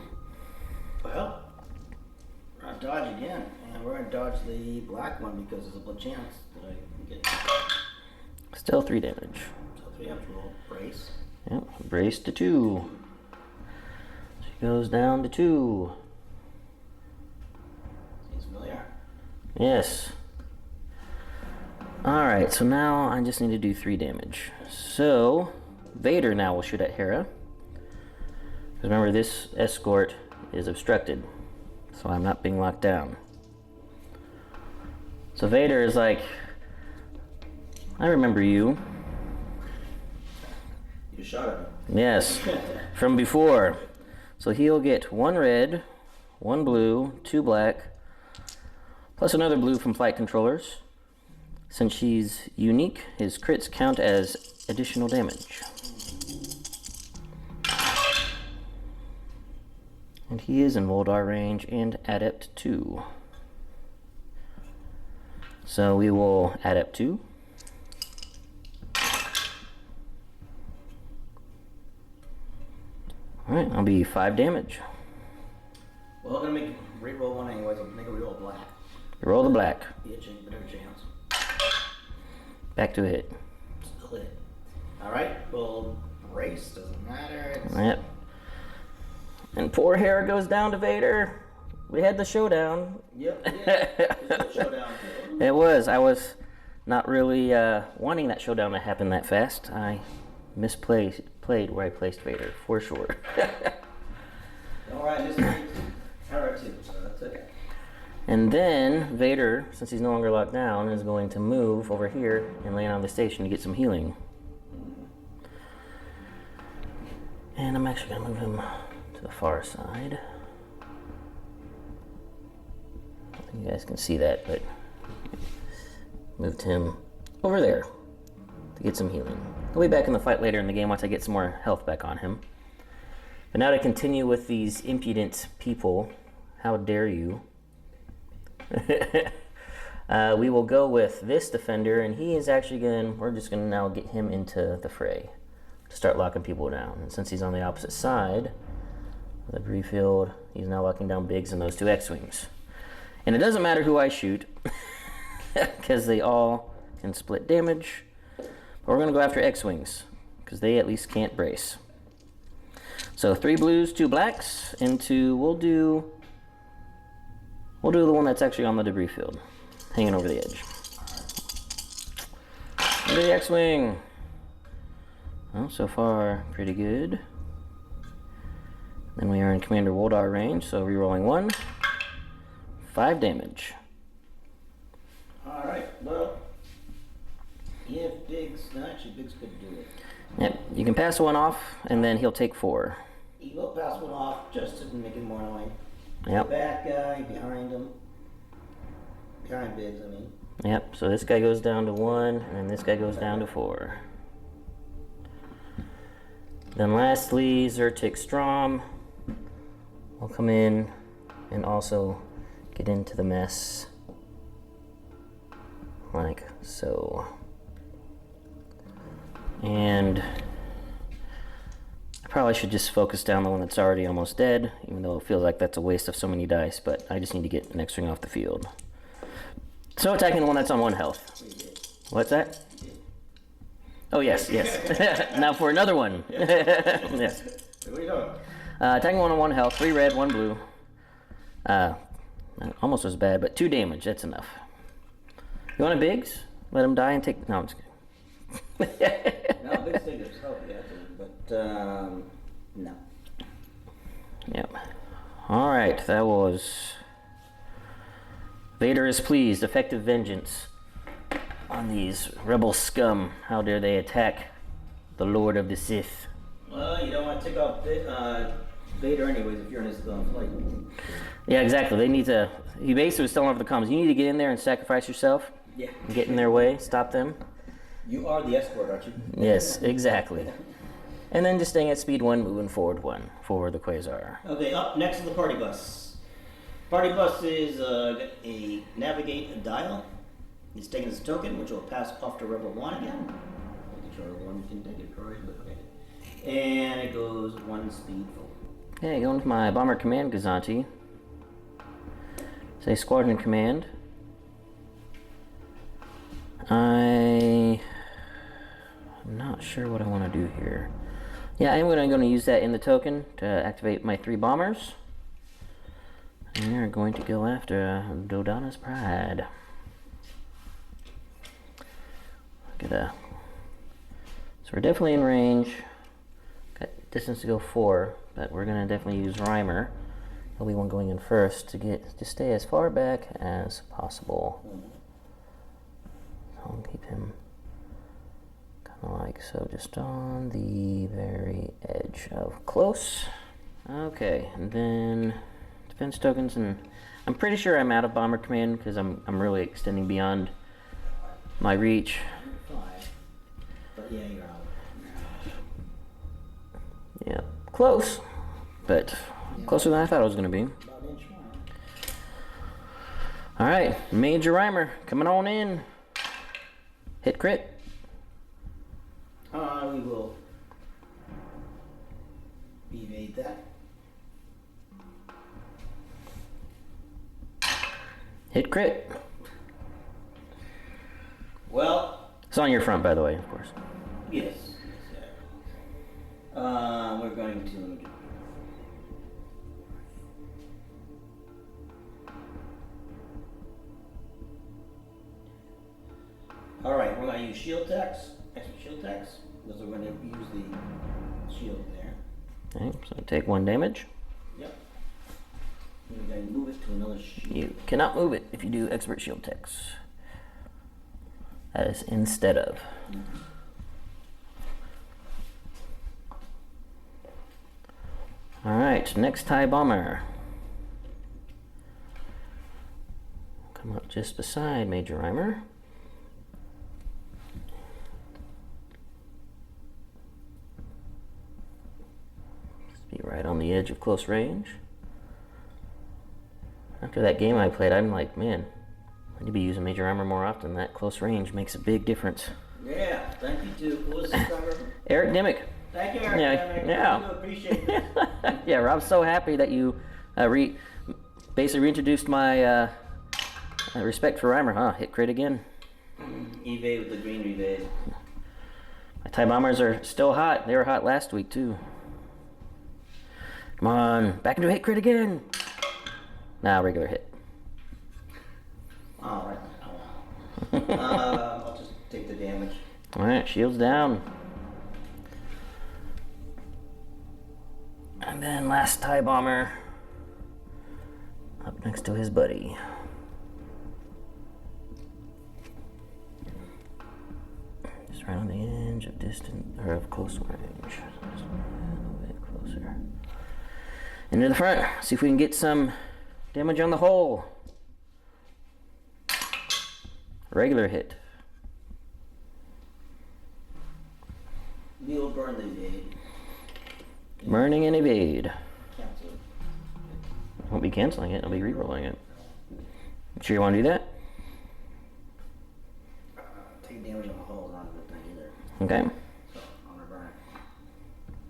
we're gonna dodge again, and we're gonna dodge the black one because there's a chance that I can get.
Still 3 damage.
So 3 damage, we'll brace.
Yep, brace to 2. She goes down to 2.
Seems familiar.
Yes. Alright, so now I just need to do 3 damage. So, Vader now will shoot at Hera. Because remember, this escort is obstructed, so I'm not being locked down. So Vader is like, I remember you.
You shot at me.
Yes, from before. So he'll get 1 red, 1 blue, 2 black, plus another blue from flight controllers. Since she's unique, his crits count as additional damage. And he is in Woldar range and Adept 2. So we will Adept 2. Alright, I'll be 5 damage.
Well, I'm gonna make reroll one anyways. I'll make a reroll black.
Roll the black.
Be a better chance.
Back to a hit.
Still hit. Alright, well, brace, doesn't matter.
Yep. And poor Hera goes down to Vader. We had the showdown.
Yep, yeah. It's a showdown too.
It was. I was not really wanting that showdown to happen that fast. I played where I placed Vader, for sure.
Alright, this is Hera too, so that's okay.
And then Vader, since he's no longer locked down, is going to move over here and land on the station to get some healing. And I'm actually going to move him to the far side. I don't think you guys can see that, but moved him over there to get some healing. He'll be back in the fight later in the game once I get some more health back on him. But now to continue with these impudent people, how dare you? We will go with this defender, and he is actually we're just going to now get him into the fray to start locking people down. And since he's on the opposite side of the debris field, he's now locking down Biggs and those 2 X-Wings. And it doesn't matter who I shoot, because they all can split damage. But we're going to go after X-Wings, because they at least can't brace. So 3 blues, 2 blacks, into, we'll do the one that's actually on the debris field, hanging over the edge. Into the X-Wing. Well, so far, pretty good. Then we are in Commander Woldar range, so rerolling 1. 5 damage.
Alright, well, if Biggs, no, actually Biggs could do it.
Yep, you can pass 1 off, and then he'll take 4.
He will pass 1 off just to make it more annoying.
Yep.
Bad guy behind him. Behind Biggs, I mean.
Yep, so this guy goes down to 1, and then this guy goes down to 4. Then lastly, Zertik Strom will come in and also get into the mess. Like so. And I probably should just focus down the one that's already almost dead, even though it feels like that's a waste of so many dice, but I just need to get an X-Wing off the field. So attacking the one that's on 1 health. What's that? Oh, yes, yes. Now for another one. Yes.
What are you doing?
Attacking one on 1 health, 3 red, 1 blue. Almost as bad, but 2 damage, that's enough. You want a Biggs? Let him die and take. No, I'm just kidding.
No, Biggs take his help, yeah, but no.
Yep. Alright, that was. Vader is pleased. Effective vengeance on these rebel scum. How dare they attack the Lord of the Sith?
Well, you don't want to take off Vader anyways if you're in his flight.
Yeah, exactly. They need to. He basically was telling over the comms, you need to get in there and sacrifice yourself.
Yeah.
Get in their way, stop them.
You are the escort, aren't you?
Yes, exactly. And then just staying at speed 1, moving forward 1 for the Quasar.
Okay, up next is the party bus. Party bus is a navigate a dial. It's taking this token, which will pass off to Rebel 1 again. I'm sure 1 can take it, but okay. And it goes 1 speed forward.
Okay, going to my Bomber Command Gazanti. Say Squadron Command. I'm not sure what I want to do here. Yeah, I'm going to use that in the token to activate my 3 bombers. And we're going to go after Dodonna's Pride. So we're definitely in range. Got distance to go 4, but we're going to definitely use Reimer. He'll be one going in first to stay as far back as possible. I'll keep him kind of like so, just on the very edge of close. Okay, and then defense tokens, and I'm pretty sure I'm out of Bomber Command because I'm really extending beyond my reach.
You're 5, but yeah, you're out.
Yeah, close, but closer than I thought it was going to be.
About an inch more.
All right, Major Reimer coming on in. Hit crit.
We will evade that.
Hit crit.
Well,
It's on your front, by the way, of course.
yes. We're going to. All right, we're going to use shield tax, extra shield tax, because we're going to use the shield there.
Okay, so take 1 damage.
Yep. We're going to move it to another shield.
You cannot move it if you do expert shield text. That is instead of. Alright, next TIE Bomber. Come up just beside Major Reimer. Just be right on the edge of close range. After that game I played, I'm like, man, I need to be using Major Armor more often. That close range makes a big difference.
Yeah, thank you too. Who was this driver?
Eric Dimmick.
Thank you, Eric.
Yeah.
I do appreciate this.
Yeah, Rob's so happy that you basically reintroduced my respect for Reimer, huh? Hit crit again.
Evade with the green evade.
My TIE Bombers are still hot. They were hot last week, too. Come on, back into hit crit again. Nah, regular hit.
All right. I'll just take the damage.
All right, shields down. And then last TIE Bomber up next to his buddy. Just right on the edge of distant or of close range. Just a little bit closer. Into the front. See if we can get some damage on the hull. Regular hit.
We'll burn the evade.
Burning and evade.
Cancel it.
Won't be canceling it, I'll be rerolling it. Sure you want to do that?
Take damage on the hull is not a good thing either.
Okay.
So I'm gonna burn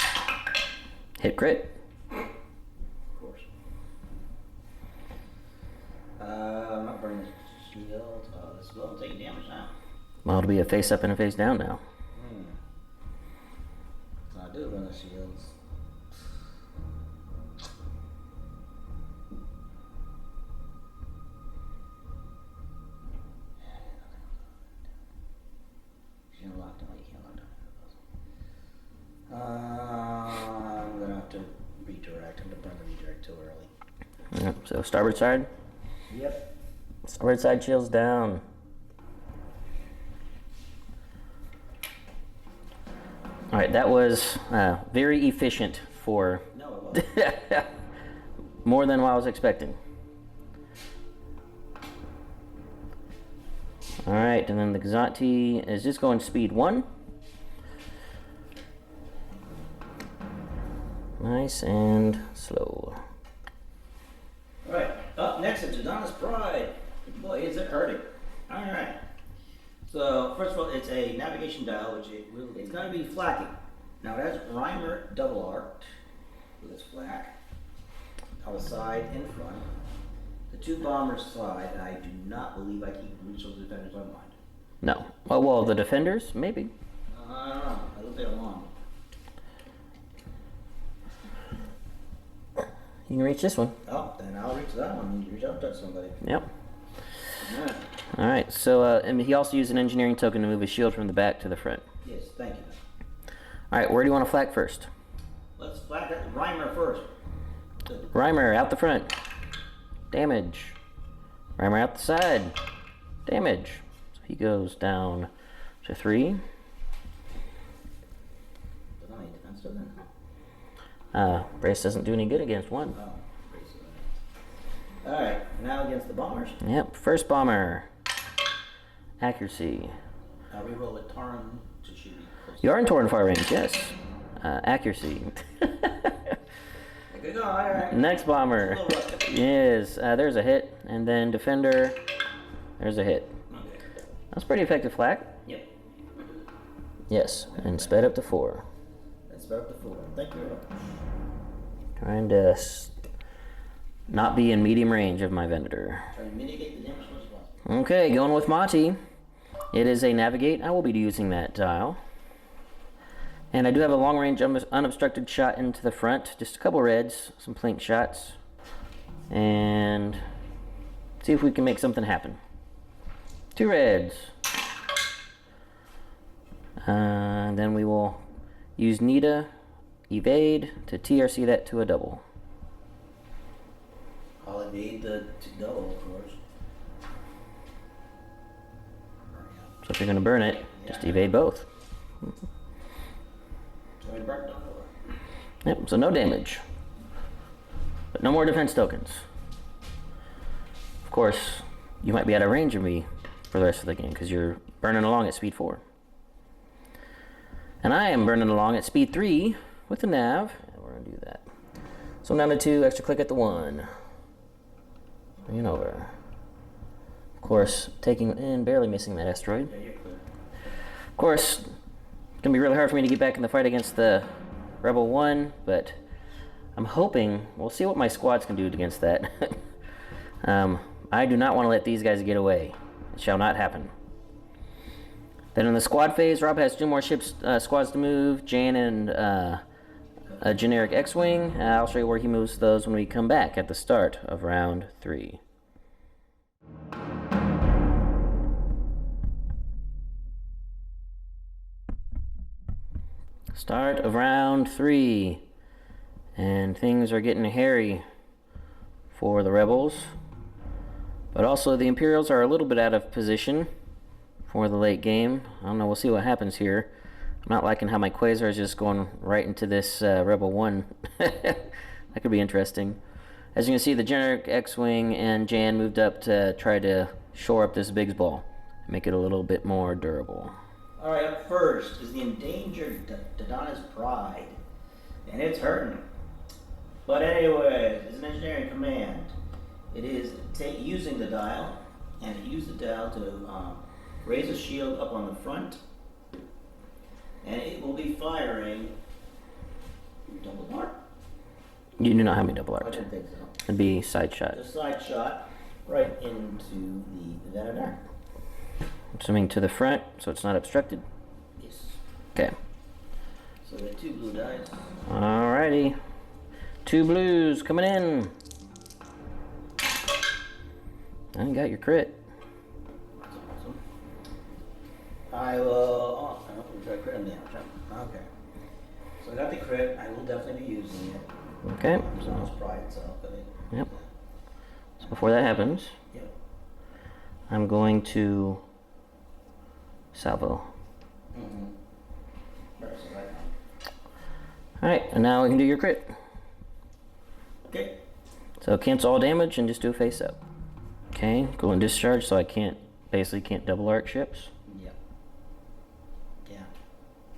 it.
Hit crit.
Of course. I'm not burning the shield. This will take damage now.
Well, it'll be a face up and a face down now.
I do burn the shields.
Yep, so starboard side.
Yep.
Starboard side shields down. All right, that was very efficient for
No, it wasn't.
more than what I was expecting. All right, and then the Gazanti is just going speed 1. Nice and slow.
All right, up next is Dodonna's Pride. Boy, is it hurting. All right. So, first of all, it's a navigation dial, which it's going to be flacking. Now, it has Reimer double arc with its flak on the side and front. The 2 bombers side, and I do not believe I keep those defenders on mind.
No. Oh, well, the defenders? Maybe.
I don't know. I looked at it long.
You can reach this one.
Oh, then I'll reach that one. You reach out, touch somebody.
Yep.
Yeah.
All right, so and he also used an engineering token to move his shield from the back to the front.
Yes, thank you.
All right, where do you want to flak first?
Let's flak that Reimer first.
Reimer out the front. Damage. Reimer out the side. Damage. So he goes down to 3. Brace doesn't do any good against 1.
Oh, all right, now against the bombers.
Yep, first bomber. Accuracy.
I'll reroll a Tarn to shoot me close.
You are in Torn far range, yes. Accuracy.
Good go, all right.
Next bomber. Yes, there's a hit, and then defender. There's a hit.
Okay.
That's pretty effective flak.
Yep.
Yes, and sped up to 4.
Let's sped up to 4. Thank you very much.
Trying to not be in medium range of my Venator.
Trying to mitigate the damage as much as possible.
Okay, going with Motti. It is a navigate. I will be using that dial. And I do have a long range unobstructed shot into the front. Just a couple reds, some plink shots. And see if we can make something happen. 2 reds. Then we will use Nita, evade, to TRC that to a double.
I'll evade the double, of course.
So if you're going to burn it, just evade both.
So I burnt double.
Yep, so no damage. But no more defense tokens. Of course, you might be out of range of me for the rest of the game because you're burning along at speed 4. And I am burning along at speed 3 with the nav. And we're going to do that. So I'm down to 2, extra click at the 1. Bring it over. Of course, taking and barely missing that asteroid.
Yeah, you're clear.
Of course, it's going to be really hard for me to get back in the fight against the Rebel 1, but I'm hoping, we'll see what my squads can do against that. I do not want to let these guys get away. It shall not happen. Then in the squad phase, Rob has 2 more ships, squads to move, Jan and a generic X-Wing. I'll show you where he moves those when we come back at the start of round 3. Start of round 3. And things are getting hairy for the Rebels. But also the Imperials are a little bit out of position for the late game. I don't know, we'll see what happens here. I'm not liking how my Quasar is just going right into this Rebel 1. That could be interesting. As you can see, the generic X-Wing and Jan moved up to try to shore up this Biggs ball, make it a little bit more durable.
Alright, up first is the endangered Dodonna's Pride. And it's hurting. But anyway, it's an engineering command. It is using the dial, and it used the dial to raise a shield up on the front, and it will be firing double arc.
You do not have me double
I
arced.
don't think so.
It'd be side shot.
A side shot right into the Venator.
Swimming to the front, so it's not obstructed.
Yes.
Okay.
So we have 2 blue dice.
Alrighty. 2 blues coming in. And you got your crit.
That's awesome. I will. Oh, I hope we try crit on damage. Okay. So I got the crit. I will definitely be using it.
Okay.
So it's pride itself, but it.
Yep. before that happens,
Yep.
I'm going to salvo.
Right, so right now.
Alright, and now we can do your crit.
Okay.
So cancel all damage and just do a face up. Okay, go and discharge so I basically can't double arc ships.
Yep. Yeah.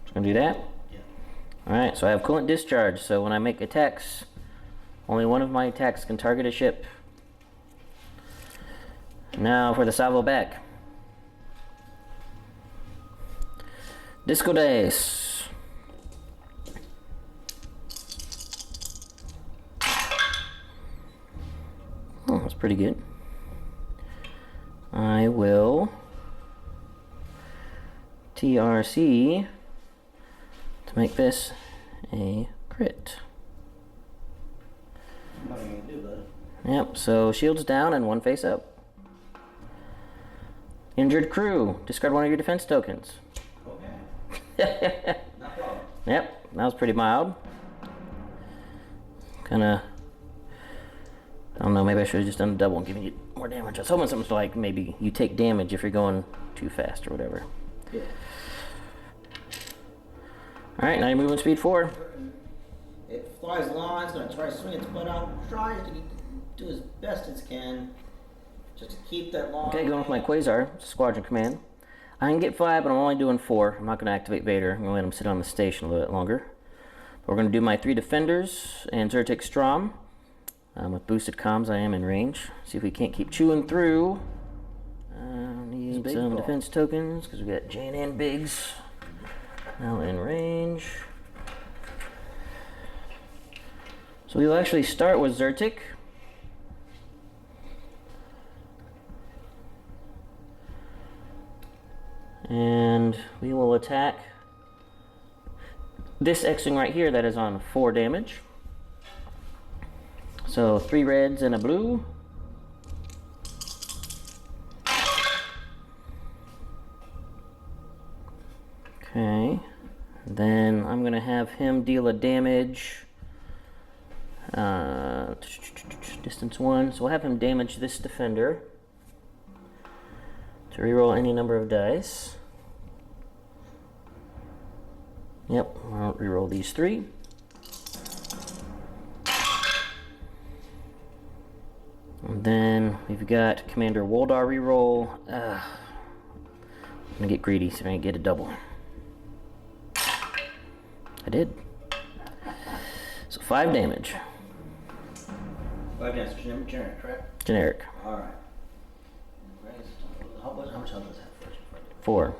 Just gonna do that.
Yeah.
Alright, so I have coolant discharge, so when I make attacks, only one of my attacks can target a ship. Now for the salvo back. Disco dice. Oh, that's pretty good. I will TRC to make this a crit.
Nothing you can do, bud.
Yep, so shields down and one face up. Injured crew. Discard one of your defense tokens.
Okay. No problem.
Yep, that was pretty mild. Kinda... I don't know, maybe I should have just done a double and given you more damage. I was hoping something like maybe you take damage if you're going too fast or whatever.
Yeah.
Alright, now you're moving speed 4.
It flies long, it's going to try to swing its butt out, tries to do as best it can, just to keep that long.
Okay, going with my Quasar, Squadron Command. I can get 5, but I'm only doing 4. I'm not going to activate Vader. I'm going to let him sit on the station a little bit longer. But we're going to do my 3 defenders and Zyrtec Strom. With boosted comms, I am in range. See if we can't keep chewing through. Need some defense tokens, because we got Jane and Biggs now in range. So we'll actually start with Zyrtec. And we will attack this X-Wing right here that is on 4 damage. So 3 reds and a blue. Okay. Then I'm going to have him deal a damage. Distance 1. So we'll have him damage this defender. To reroll any number of dice. Yep, I'll reroll these 3. And then we've got Commander Woldar reroll. I'm gonna get greedy so I can get a double. I did. So 5 damage.
5 damage, generic, correct?
Generic.
Alright. How much health does that first?
4.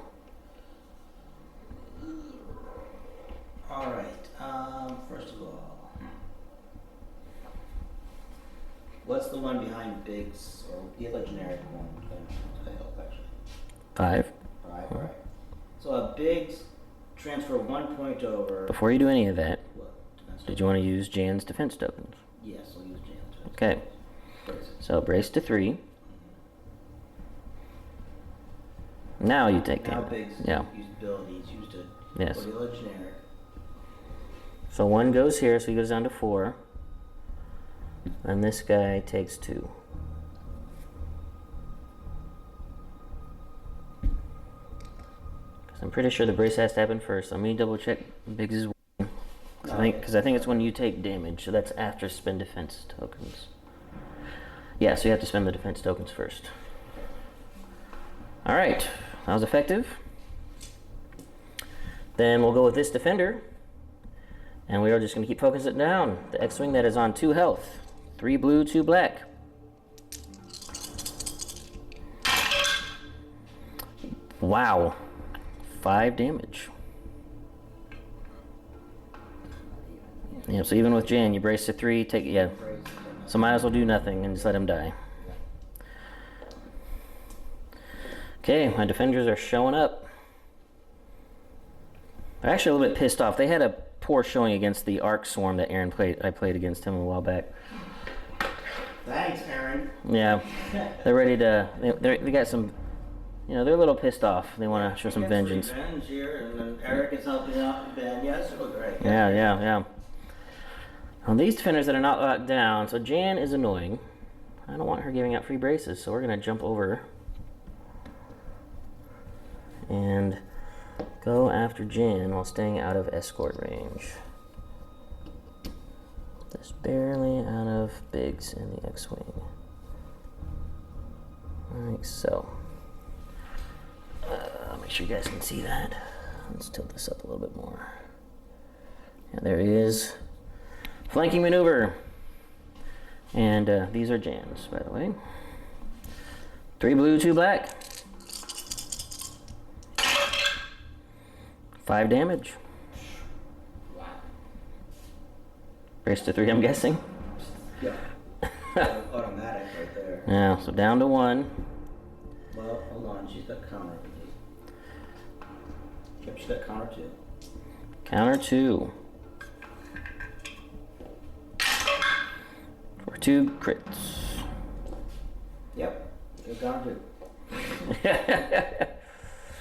Alright, first of all, what's the one behind Biggs, or the other generic one? To help, actually.
5.
5, alright. So a Biggs transfer 1 point over.
Before you do any of that,
What?
did you want to use Jan's defense tokens?
Yes, I'll use Jan's.
Okay. So brace to 3. Now you take
Now
damage.
Biggs
Yeah.
used abilities, used it.
Yes.
For the other generic.
So 1 goes here, so he goes down to 4. And this guy takes 2. Because I'm pretty sure the brace has to happen first. Let me double check Biggs' because I think it's when you take damage, so that's after spend defense tokens. Yeah, so you have to spend the defense tokens first. Alright, that was effective. Then we'll go with this defender. And we are just going to keep focusing it down. The X-Wing that is on 2 health. 3 blue, 2 black. Wow. 5 damage. Yeah, so even with Jan, you brace to 3, take it, yeah. So might as well do nothing and just let him die. Okay, my defenders are showing up. They're actually a little bit pissed off. They had a poor showing against the Arc Swarm that I played against him a while back.
Thanks, Aaron.
Yeah, they're ready to. They got some. You know, they're a little pissed off. They want to show some vengeance.
Revenge here, and then Eric is helping out Ben. Yes, it'll be great.
Yeah. Well, these defenders that are not locked down. So Jan is annoying. I don't want her giving out free braces, so we're gonna jump over and go after Jan while staying out of escort range. Just barely out of Biggs in the X-Wing. Like so. Make sure you guys can see that. Let's tilt this up a little bit more. Yeah, there he is. Flanking maneuver. And these are Jan's, by the way. 3 blue, 2 black. 5 damage.
Wow.
Brace to 3, I'm guessing.
Yeah. Automatic right there.
Yeah, so down to 1.
Well, hold on. She's got counter. Yep, she's got counter 2.
Counter 2. For 2 crits.
Yep, she's got counter 2.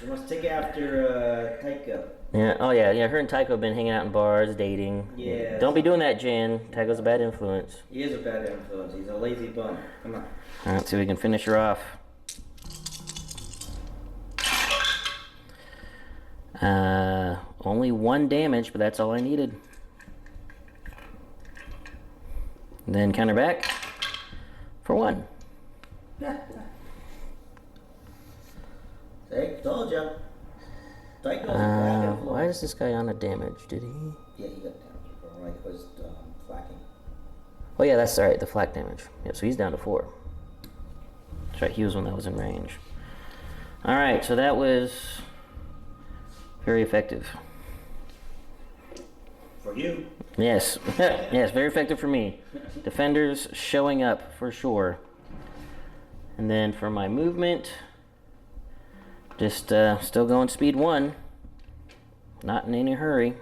She wants to take after Tycho.
Yeah. Oh yeah. Her and Tycho have been hanging out in bars, dating.
Yeah.
Don't be doing that, Jan. Tycho's a bad influence.
He is a bad influence. He's a lazy bum. Come on.
All right, let's see if we can finish her off. Only 1 damage, but that's all I needed. And then counter back for 1.
See, told you. Tycho's a bad influence.
Why is this guy on a damage? Did he?
Yeah, he got damage from right. It was flacking.
Oh yeah, that's all right. The flak damage. Yep. So he's down to 4. That's right. He was one that was in range. All right. So that was very effective.
For you.
Yes. Yes. Very effective for me. Defenders showing up for sure. And then for my movement, just still going speed 1. Not in any hurry.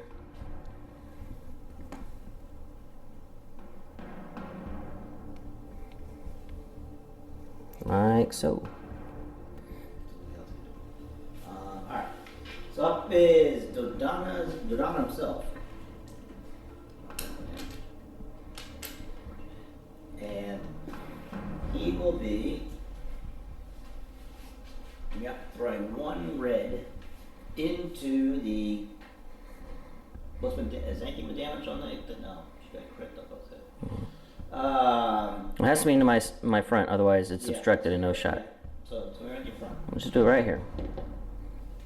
Like so.
Alright. So up is Dodonna himself. And he will be throwing 1 red into the. Is anything with damage on that? No, she got crit up with it.
It has to be into my front, otherwise it's obstructed and no shot.
Yeah. So we're in your front.
Let's just do it right here.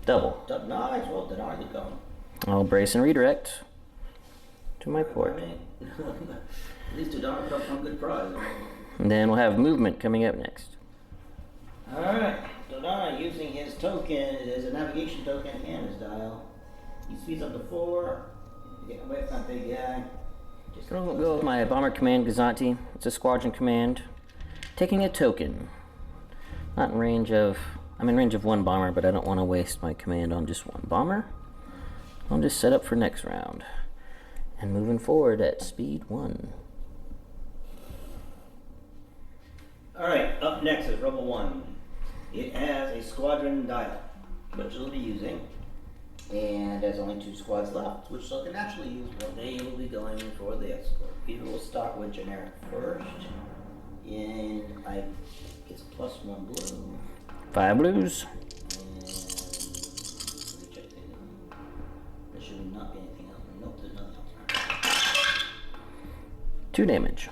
Double.
Nice. Well, Dodonna, get going.
I'll brace and redirect to my port.
At least Dodonna put up some good prize.
And then we'll have movement coming up next.
Alright. Dodonna using his token, it is a navigation token and his dial. He speeds up to 4. Get away from that big guy.
I'll go with my bomber command Gazanti. It's a squadron command. Taking a token. Not in range of. I'm in range of 1 bomber, but I don't want to waste my command on just 1 bomber. I'll just set up for next round. And moving forward at speed 1.
Alright, up next is Rebel 1. It has a squadron dial, which it'll be using. And there's only 2 squads left, which they'll naturally use, but they will be going for the escort. We will start with generic first. And it's +1 blue.
5 blues.
And let me check the. There should not be anything else. Nope, there's nothing else.
2 damage.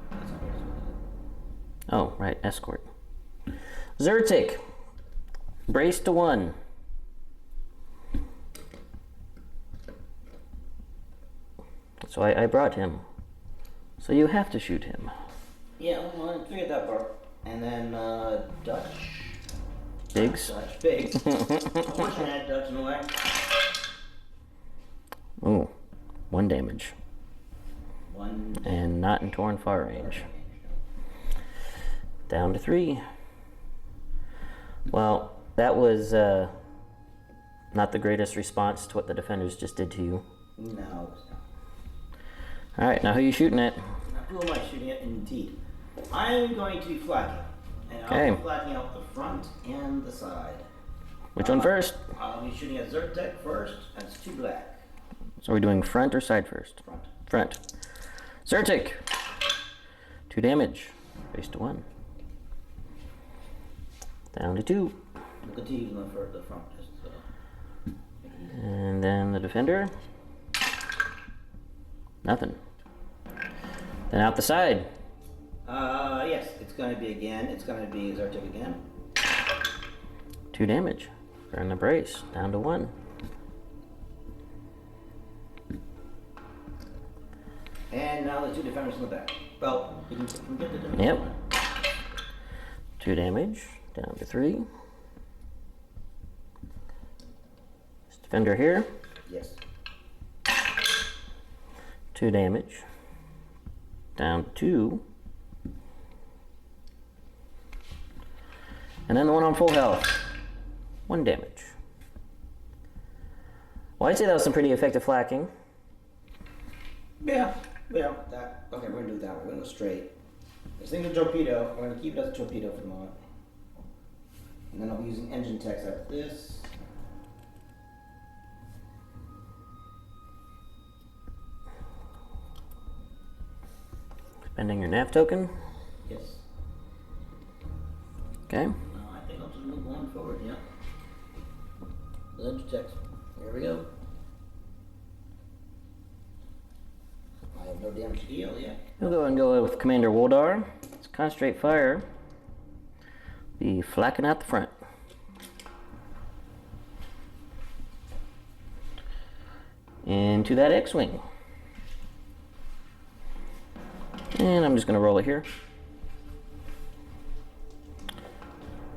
That's not what it's
Oh, right, escort. Zertic. Brace to 1. So I brought him. So you have to shoot him.
Yeah, well, forget that part. And then Dutch.
Biggs.
Dutch Biggs. I wish I had Dutch in the way.
Ooh, 1 damage.
1.
And not in torn far range. Down to 3. Well, that was not the greatest response to what the defenders just did to you.
No, it's not.
Alright, now who are you shooting at?
Now, who am I shooting at indeed? I'm going to be flagging. And
Okay.
I'll be flagging out the front and the side.
Which one first?
I'll be shooting at Zertek first. That's 2 black.
So are we doing front or side first?
Front.
Front. Zertic. 2 damage. Race to 1. Down to 2.
Look at the front.
And then the defender. Nothing. Then out the side.
Yes, it's going to be Zartik again.
2 damage. Burn the brace. Down to 1.
And now the 2 defenders in the back. Well, we can get the defenders.
Yep. 2 damage. Down to 3. This defender here.
Yes.
2 damage. Down to 2. And then the one on full health. 1 damage. Well, I'd say that was some pretty effective flacking.
Yeah. Okay, we're going to do that. We're going to go straight. This thing's a torpedo. We're going to keep it as a torpedo for the moment. And then I'll be using engine text after this.
Spending your nav token.
Yes.
Okay.
I think I'll just move on forward, yeah. Engine text. Here we go. I have no damage to heal, yeah.
We'll go and go with Commander Woldar. Let's concentrate fire. Be flacking out the front. Into that X-Wing. And I'm just going to roll it here.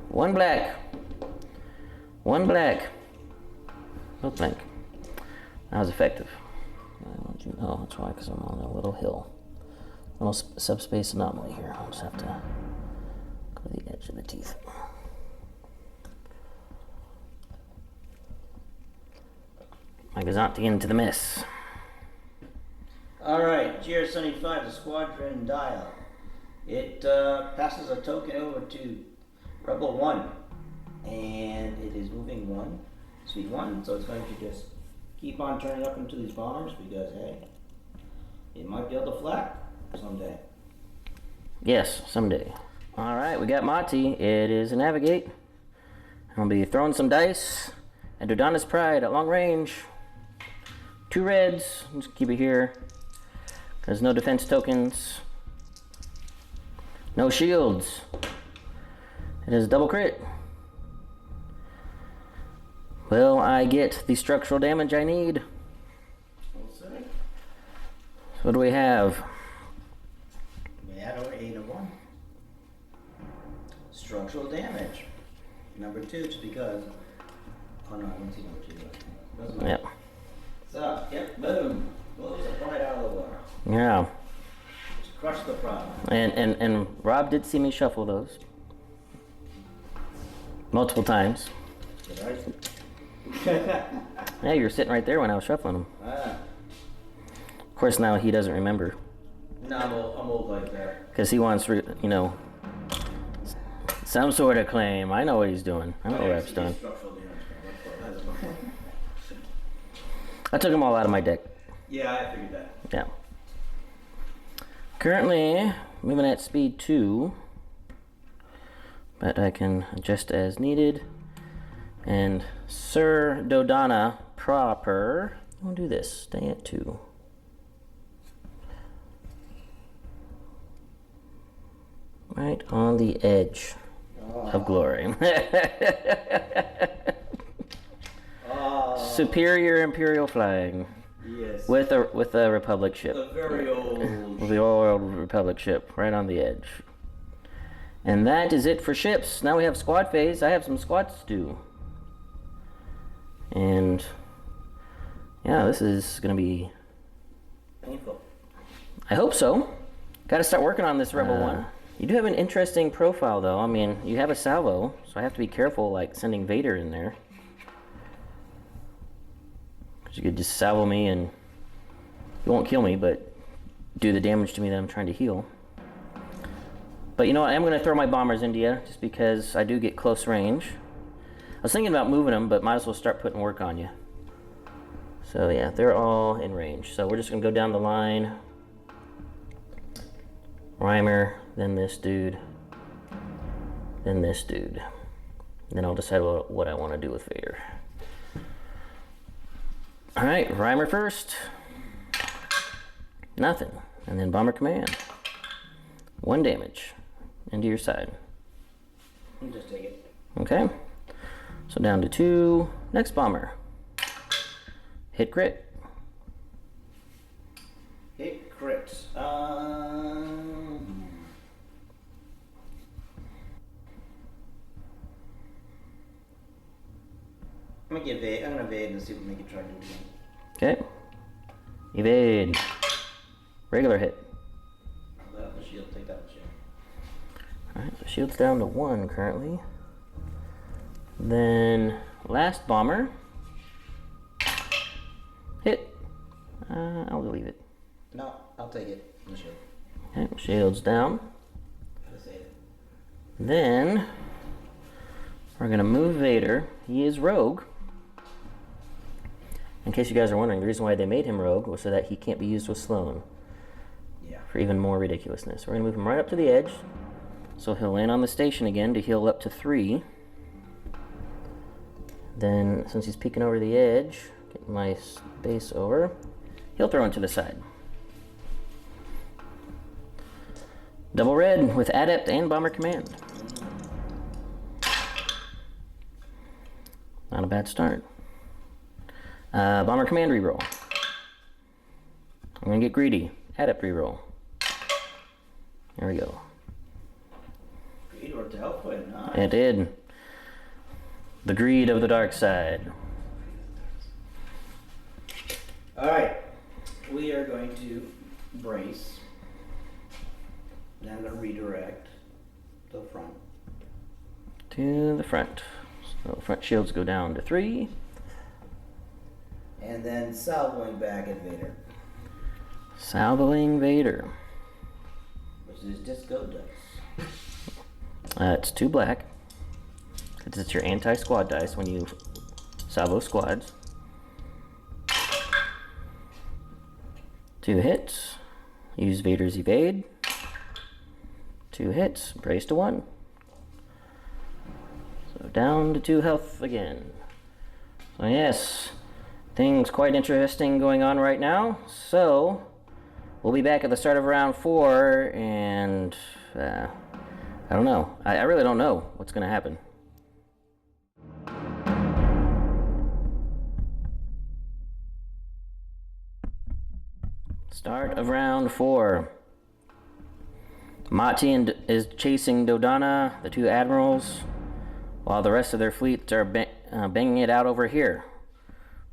1 black. 1 black. Both blank. That was effective. Oh, that's why, because I'm on a little hill. Little subspace anomaly here. I'll just have to go to the edge of the teeth. My Gazanti into the mess.
Alright, GR75, the squadron dial. It passes a token over to Rebel 1. And it is moving 1, speed 1, so it's going to just keep on turning up into these bombers because, hey, it might be able to flak someday.
Yes, someday. Alright, we got Motti. It is a navigate. I'll be throwing some dice at Dodonna's Pride at long range. 2 reds. Just keep it here. There's no defense tokens. No shields. It is a double crit. Will I get the structural damage I need?
We'll see.
So what do we have?
We add over 8 of 1. Structural damage. Number 2, just because. Oh no, I didn't see number 2. Doesn't matter.
Yep.
So, yep, boom. Blows it right out of the water.
Yeah.
Just crush the problem.
And Rob did see me shuffle those. Multiple times.
Right?
Yeah, you were sitting right there when I was shuffling them. Of course, now he doesn't remember.
No, I'm old like that.
Because he wants, some sort of claim. I know what he's doing. I know what Rap's doing. I took them all out of my deck.
Yeah, I figured that.
Yeah. Currently, moving at speed 2. But I can adjust as needed. And Sir Dodonna proper. We'll do this. Stay at 2. Right on the edge of glory. Superior Imperial flag.
Yes.
With a Republic ship.
The very old.
With the old Republic ship, right on the edge. And that is it for ships. Now we have squad phase. I have some squads to do. And yeah, this is gonna be
Painful.
I hope so. Gotta start working on this Rebel 1. You do have an interesting profile though. I mean, you have a salvo, so I have to be careful like sending Vader in there. Cause you could just salvo me and you won't kill me, but do the damage to me that I'm trying to heal. But you know what, I am gonna throw my bombers into you just because I do get close range. I was thinking about moving them, but might as well start putting work on you. So yeah, they're all in range. So we're just gonna go down the line. Reimer, then this dude, then this dude. Then I'll decide what I want to do with Vader. Alright, Reimer first. Nothing. And then Bomber Command. 1 damage. Into your side.
You just take it.
Okay. So down to 2. Next Bomber. Hit crit.
Hit crit. I'm gonna evade and see if we can try to do it again.
Okay. Evade. Regular hit.
The shield, take that shield.
Alright, so shield's down to 1 currently. Then last Bomber. Hit. I'll leave it.
No, I'll take it. The shield.
Okay, shield's down.
Gotta save it.
Then we're gonna move Vader. He is rogue. In case you guys are wondering, the reason why they made him rogue was so that he can't be used with Sloane.
Yeah.
For even more ridiculousness. We're gonna move him right up to the edge. So he'll land on the station again to heal up to 3. Then, since he's peeking over the edge, get my space over, he'll throw him to the side. Double red with Adept and Bomber Command. Not a bad start. Bomber Command reroll. I'm gonna get greedy. Adept reroll. There we go.
Greed worked out quite nice.
It did. The greed of the dark side.
Alright. We are going to brace. Then I'm going to redirect to the front.
To the front. So front shields go down to 3.
And then salvoing back at Vader.
Salvoing Vader.
Which is disco dice.
It's 2 black. Because it's your anti-squad dice when you salvo squads. 2 hits. Use Vader's evade. 2 hits. Brace to 1. So down to 2 health again. So yes, things quite interesting going on right now. So we'll be back at the start of round 4, and I don't know. I really don't know what's going to happen. Start of round 4. Motti is chasing Dodonna, the 2 admirals, while the rest of their fleets are banging it out over here.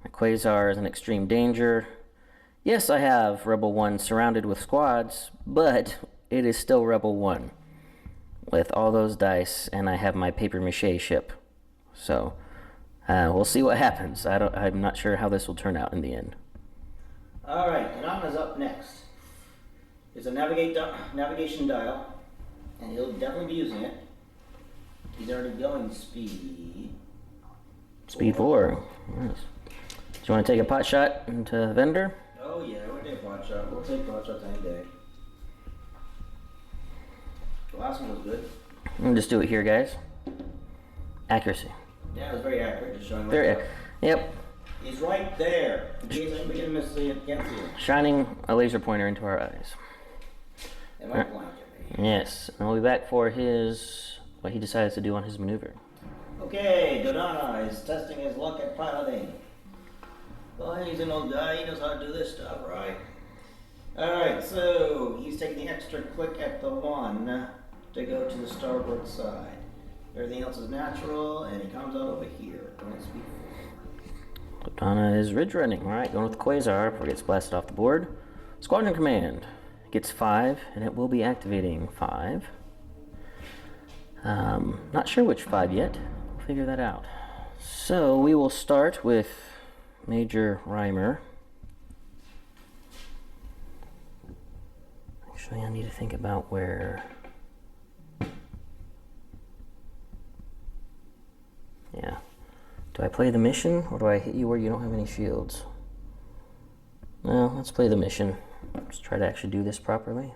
My Quasar is in extreme danger. Yes, I have Rebel 1 surrounded with squads, but it is still Rebel 1 with all those dice, and I have my paper mache ship. So we'll see what happens. I'm not sure how this will turn out in the end.
Alright, Dodonna's up next. There's a navigation dial, and he'll definitely be using it. He's already going speed.
Speed 4. Yes. Do you want to take a pot shot into Vendor?
Oh yeah, we'll take pot shot. We'll take pot shots any day. The last one was good.
I'll just do it here, guys. Accuracy.
Yeah, it was very accurate. Just showing
There. Yep.
He's right there. In case anybody can miss it, can't see it.
Shining a laser pointer into our eyes.
It might blanket me.
Yes. And we'll be back for what he decides to do on his maneuver.
Okay, Dodonna is testing his luck at piloting. Well, he's an old guy. He knows how to do this stuff, right? Alright, so he's taking the extra click at the 1 to go to the starboard side. Everything else is natural, and he comes out over here. Going speed 4.
Dodonna is ridge running. Alright, going with the Quasar before it gets blasted off the board. Squadron Command gets 5, and it will be activating 5. Not sure which 5 yet. We'll figure that out. So we will start with Major Reimer. Actually, I need to think about where... Yeah. Do I play the mission, or do I hit you where you don't have any shields? Well, let's play the mission. Let's try to actually do this properly.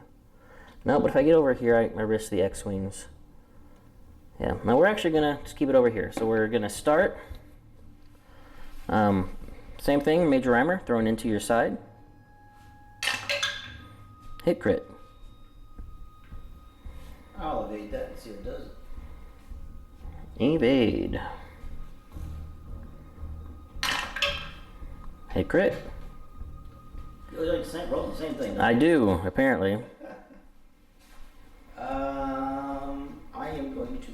No, but if I get over here, I risk the X-Wings. Yeah, now we're actually going to just keep it over here. So we're going to start. Same thing, Major Rhymer, thrown into your side. Hit crit.
I'll evade that and see what it does.
Evade. Hit crit.
You like the same, roll the same thing.
I do, apparently.
I am going to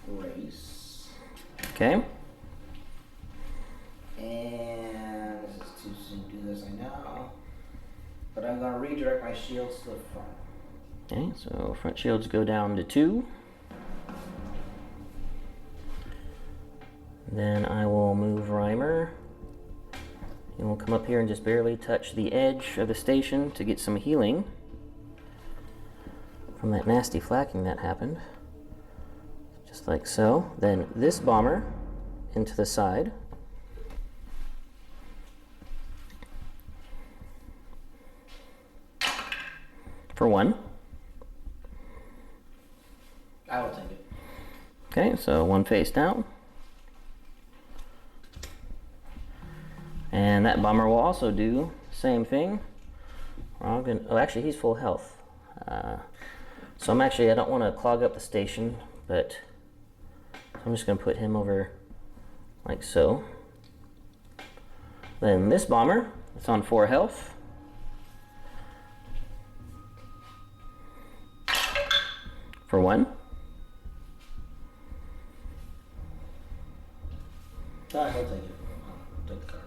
brace.
Okay.
And this is too soon to do this, I know. But I'm going to redirect my shields to the front.
Okay, so front shields go down to 2. Then I will move Rhymer. And we'll come up here and just barely touch the edge of the station to get some healing from that nasty flacking that happened. Just like so. Then this bomber into the side. For 1.
I will take it.
Okay, so 1 face down. And that bomber will also do the same thing. Oh, actually, he's full health. So I don't want to clog up the station, but I'm just going to put him over like so. Then this bomber, it's on 4 health. For 1.
I'll take it. I'll take the card.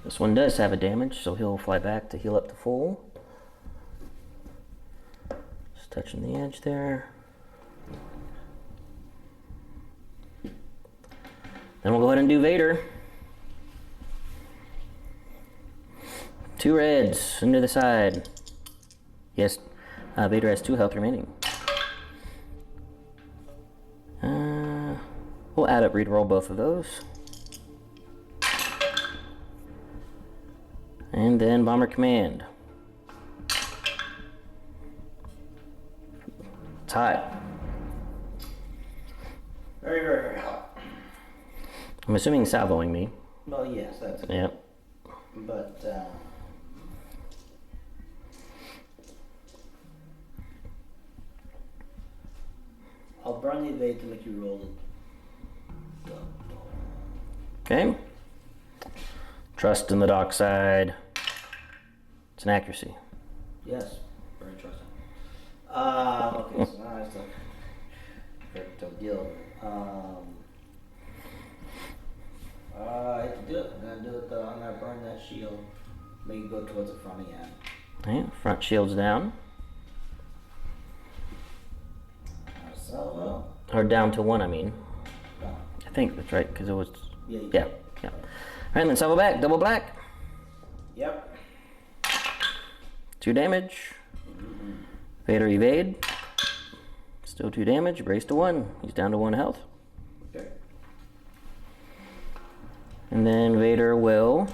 This one does have a damage, so he'll fly back to heal up to full. Just touching the edge there. Then we'll go ahead and do Vader. 2 reds into the side. Yes, Vader has 2 health remaining. We'll add up reroll both of those. And then Bomber Command. It's hot.
Very, very, very hot.
I'm assuming salvoing me.
Well, yes, that's it.
Yep.
But, I'll burn the evade to make you roll it.
Okay. Trust in the dark side. It's an accuracy.
Yes, very trusting. Okay, so now I have to deal with it. I can do it. I'm gonna do it. I'm gonna burn that shield. Make it go towards the front again.
Okay, front shield's down.
Salvo.
Or down to 1, I mean.
No.
I think that's right, because it was...
Yeah.
Yeah. Alright, then salvo back, double black.
Yep.
2 damage. Vader evade. Still 2 damage, brace to 1. He's down to 1 health.
Okay.
And then Vader will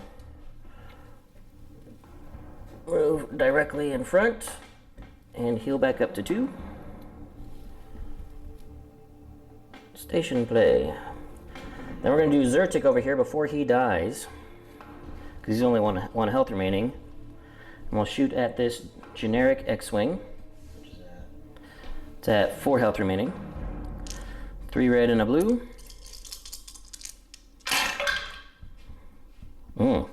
move directly in front and heal back up to 2. Station play. Then we're going to do Zertik over here before he dies, because he's only one health remaining. And we'll shoot at this generic X-Wing.
Which is that?
It's at 4 health remaining. 3 red and a blue. That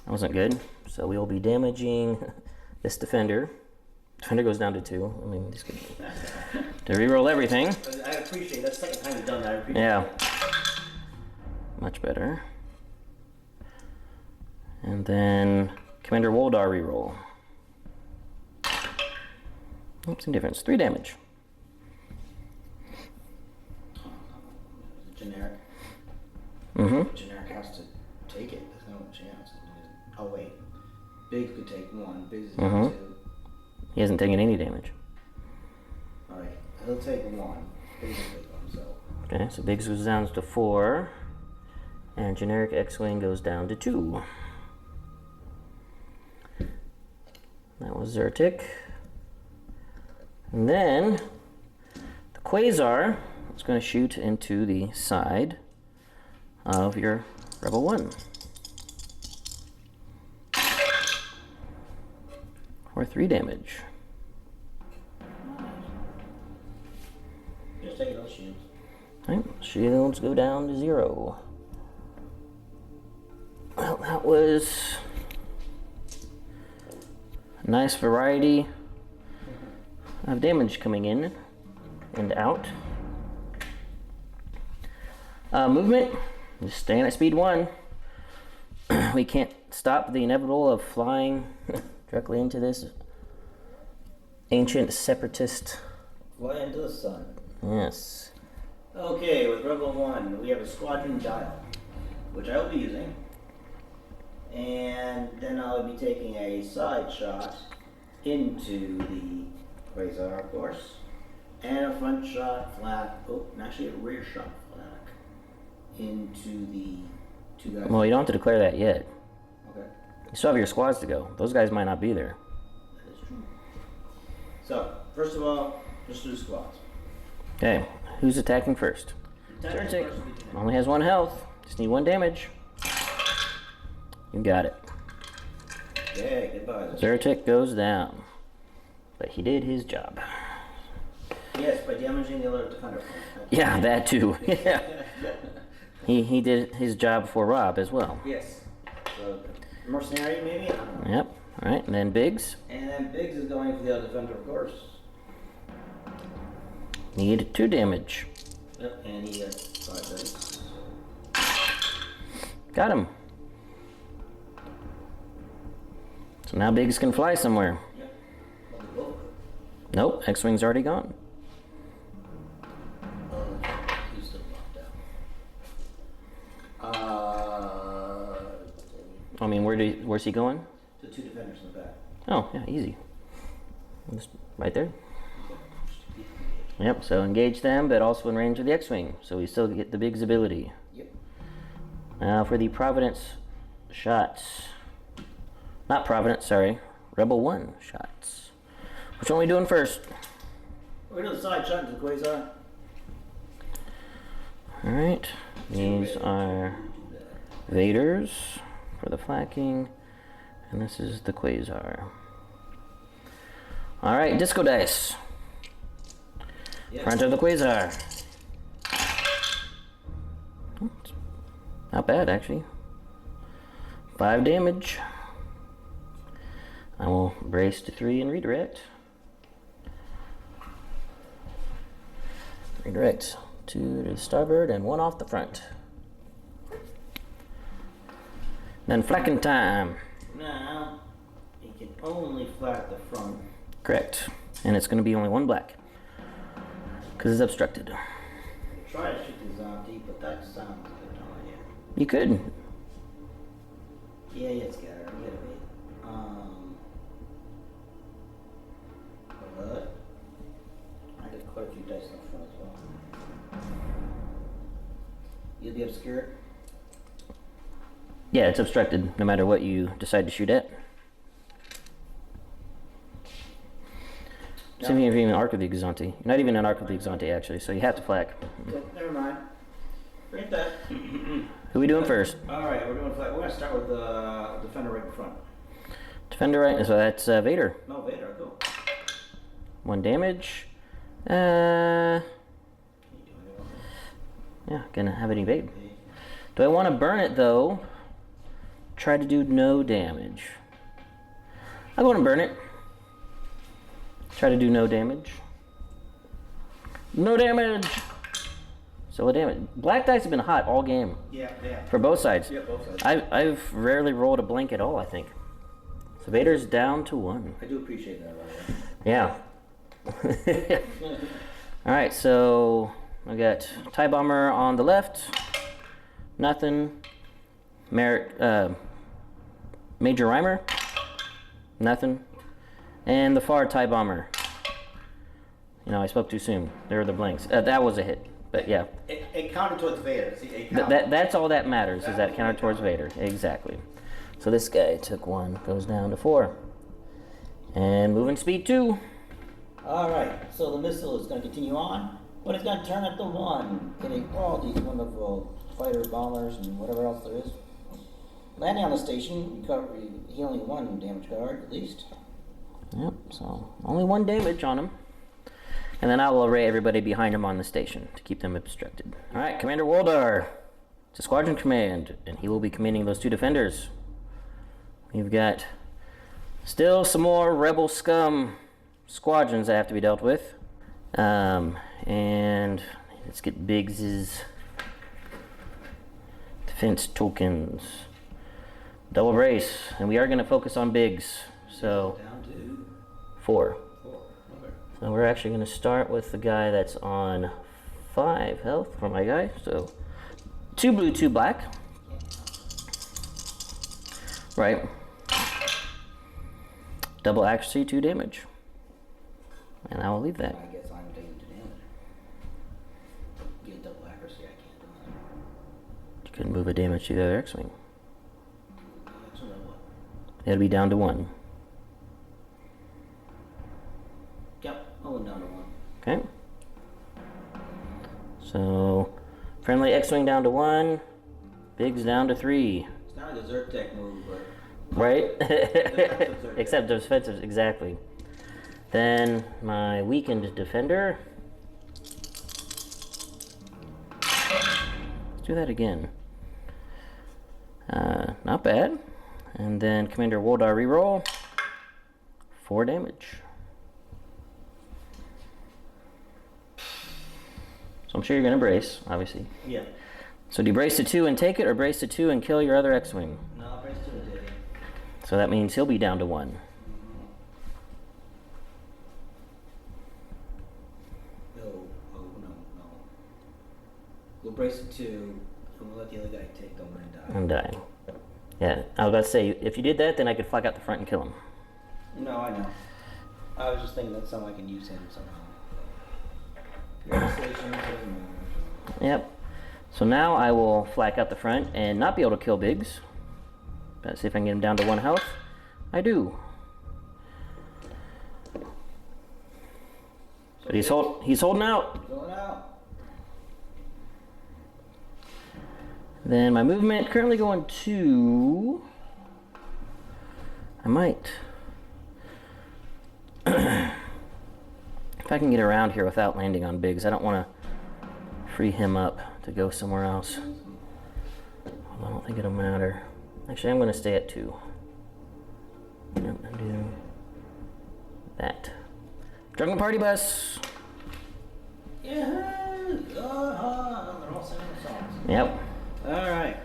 wasn't good. So we will be damaging this defender. Defender goes down to 2. I mean, just to reroll everything.
I appreciate that. Second time you've done that. I appreciate
Yeah.
that.
Much better. And then Commander Woldar reroll. Oops, difference. 3 damage.
Generic.
Mm-hmm.
Generic has to take it. There's no chance. Oh wait. Biggs could take 1. Biggs is
Mhm.
2.
He hasn't taken any damage.
Alright. He'll take 1. Biggs will take 1, so.
Okay, so Biggs goes down to 4. And generic X-Wing goes down to 2. That was Zertic. And then the Quasar is going to shoot into the side of your Rebel 1. For 3 damage.
Just take those shields.
Right, shields go down to 0. Well, that was a nice variety of damage coming in and out. Movement, just staying at speed 1. We can't stop the inevitable of flying directly into this ancient separatist.
Fly into the sun.
Yes.
Okay, with Rebel 1, we have a squadron dial, which I'll be using. And then I'll be taking a side shot into the Quasar, of course. And a front shot flak, actually a rear shot flak into the 2 guys.
Well, you don't have to declare that yet.
Okay.
You still have your squads to go. Those guys might not be there.
That is true. So, first of all, just do squads.
Okay, who's attacking first? Zertic only has 1 health. Just need 1 damage. You got it.
Yeah, goodbye.
Zertic goes down. But he did his job.
Yes, by damaging the other defender.
Yeah, that too. Yeah. He did his job for Rob as well.
Yes. So, mercenary maybe? I don't know.
Yep. Alright, and then Biggs.
And then Biggs is going for the other defender, of course.
Need 2 damage.
Yep, and he has 5 dice.
Got him. So now Biggs can fly somewhere.
Yep. Well,
Nope, X-Wing's already gone.
he's still locked out.
I mean, where's he going?
The 2 defenders in the back.
Oh, yeah, easy. Just right there. Yep, so engage them, but also in range of the X-Wing. So we still get the Biggs ability.
Yep.
Now for the Providence shots. Not Providence, sorry. Rebel 1 shots. Which one are we doing first?
We're doing the side shot into the Quasar.
Alright. These are Vaders for the flacking. And this is the Quasar. Alright, disco dice.
Yes.
Front of the Quasar. Not bad, actually. 5 damage. I will brace to 3 and redirect. Redirect 2 to the starboard and 1 off the front. Then flacking time.
Now, he can only flat the front.
Correct. And it's going to be only 1 black. Because it's obstructed.
Try to shoot the zombie, but that sounds good on you.
You could.
Yeah, it's got it. You gotta be. But I got quite a few dice in the front as well. You'll be obscured.
Yeah, it's obstructed no matter what you decide to shoot at. Same thing if you're even Arc of the Exante. You're not even an Arc of the Exante, actually, so you have to flak.
Okay, never mind. Forget that.
Who are we doing first?
Alright, we're doing flag. We're gonna start with the defender right in front.
Defender right, so that's Vader.
No, Vader, cool.
1 damage.
You doing it?
Yeah, gonna have it evade. Do I want to burn it though? Try to do no damage. I'm going to burn it. Try to do no damage. No damage! So what damage? Black dice have been hot all game.
Yeah, yeah.
For both sides.
Yeah, both sides.
I've rarely rolled a blank at all, I think. So Vader's down to 1.
I do appreciate that, by the way.
Yeah. Alright, so I got TIE Bomber on the left. Nothing. Major Rhymer. Nothing. And the far TIE Bomber. You know, I spoke too soon. There are the blanks. That was a hit. But yeah.
It counted towards Vader. See, it counted.
That's all that matters, is that it counted towards Vader. Exactly. So this guy took 1, goes down to 4. And moving speed 2.
Alright, so the missile is going to continue on, but it's going to turn at the 1, hitting all these wonderful fighter bombers and whatever else there is. Landing on the station, healing 1 damage card at least.
Yep, so only 1 damage on him. And then I will array everybody behind him on the station to keep them obstructed. Alright, Commander Woldar to Squadron Command, and he will be commanding those 2 defenders. We've got still some more rebel scum squadrons that have to be dealt with. And let's get Biggs's defense tokens. Double brace, and we are going to focus on Biggs. So
Down to
4.
4. Okay.
So we're actually going to start with the guy that's on 5 health for my guy. So 2 blue, 2 black. Right. Double accuracy, 2 damage. And I will leave that.
I guess I'm taking 2 damage. Get double accuracy, I can't do that.
You couldn't move a damage to the other X-Wing.
That's a robot.
It'll be down to 1.
Yep, I went down to 1.
Okay. So friendly X-Wing down to 1. Biggs down to 3.
It's not a desert tech move, but...
Right?
Defensive.
Except defensive, exactly. Then my weakened defender. Let's do that again. Not bad. And then Commander Woldar reroll. 4 damage. So I'm sure you're going to brace, obviously.
Yeah.
So do you brace to 2 and take it, or brace to 2 and kill your other X-Wing?
No, I'll brace 2 and take it.
So that means he'll be down to 1.
No. We'll brace it 2, and we'll let the other guy take over and die.
And die. Yeah, I was about to say, if you did that, then I could flag out the front and kill him.
No, I know. I was just thinking that someone can use him somehow. Your station doesn't matter.
Yep. So now I will flak out the front and not be able to kill Biggs. Let's see if I can get him down to 1 health. I do. But he's holding out.
Going out.
Then my movement currently going to... I might... if I can get around here without landing on Biggs, I don't want to free him up to go somewhere else. I don't think it'll matter. Actually, I'm going to stay at 2. Yep, and do that. Drunken Party Bus!
Yeah. They're all singing the songs.
Yep.
Alright.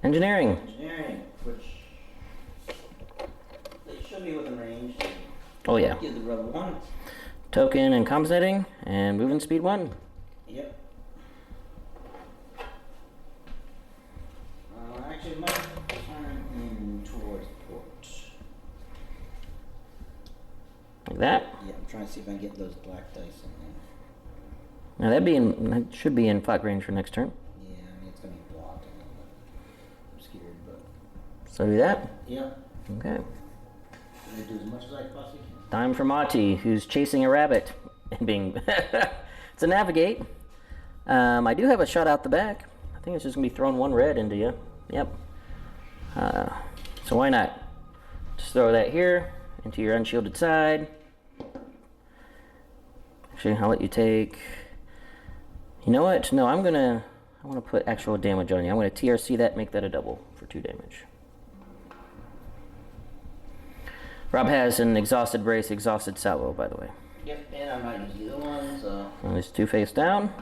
Engineering.
Engineering, which they should be within range.
Oh yeah.
Give the rebel 1.
Token and compensating, and moving speed 1.
Yep. Actually, might turn in towards port.
Like that.
Yeah, I'm trying to see if I can get those black dice in
Now
there.
that should be in flak range for next turn.
Yeah, I mean, it's going to be blocked. I'm scared, but...
So do that.
Yeah.
Okay.
I'm going to do as much as I possibly can.
Time for Motti, who's chasing a rabbit and being... It's a navigate. I do have a shot out the back. I think it's just going to be throwing 1 red into you. Yep. So why not? Just throw that here into your unshielded side. Actually, I'll let you take... You know what? No, I want to put actual damage on you. I'm going to TRC that, make that a double for 2 damage. Rob has an exhausted brace, exhausted salvo, by the way.
Yep, and I'm not using either one, so...
And there's 2 face down.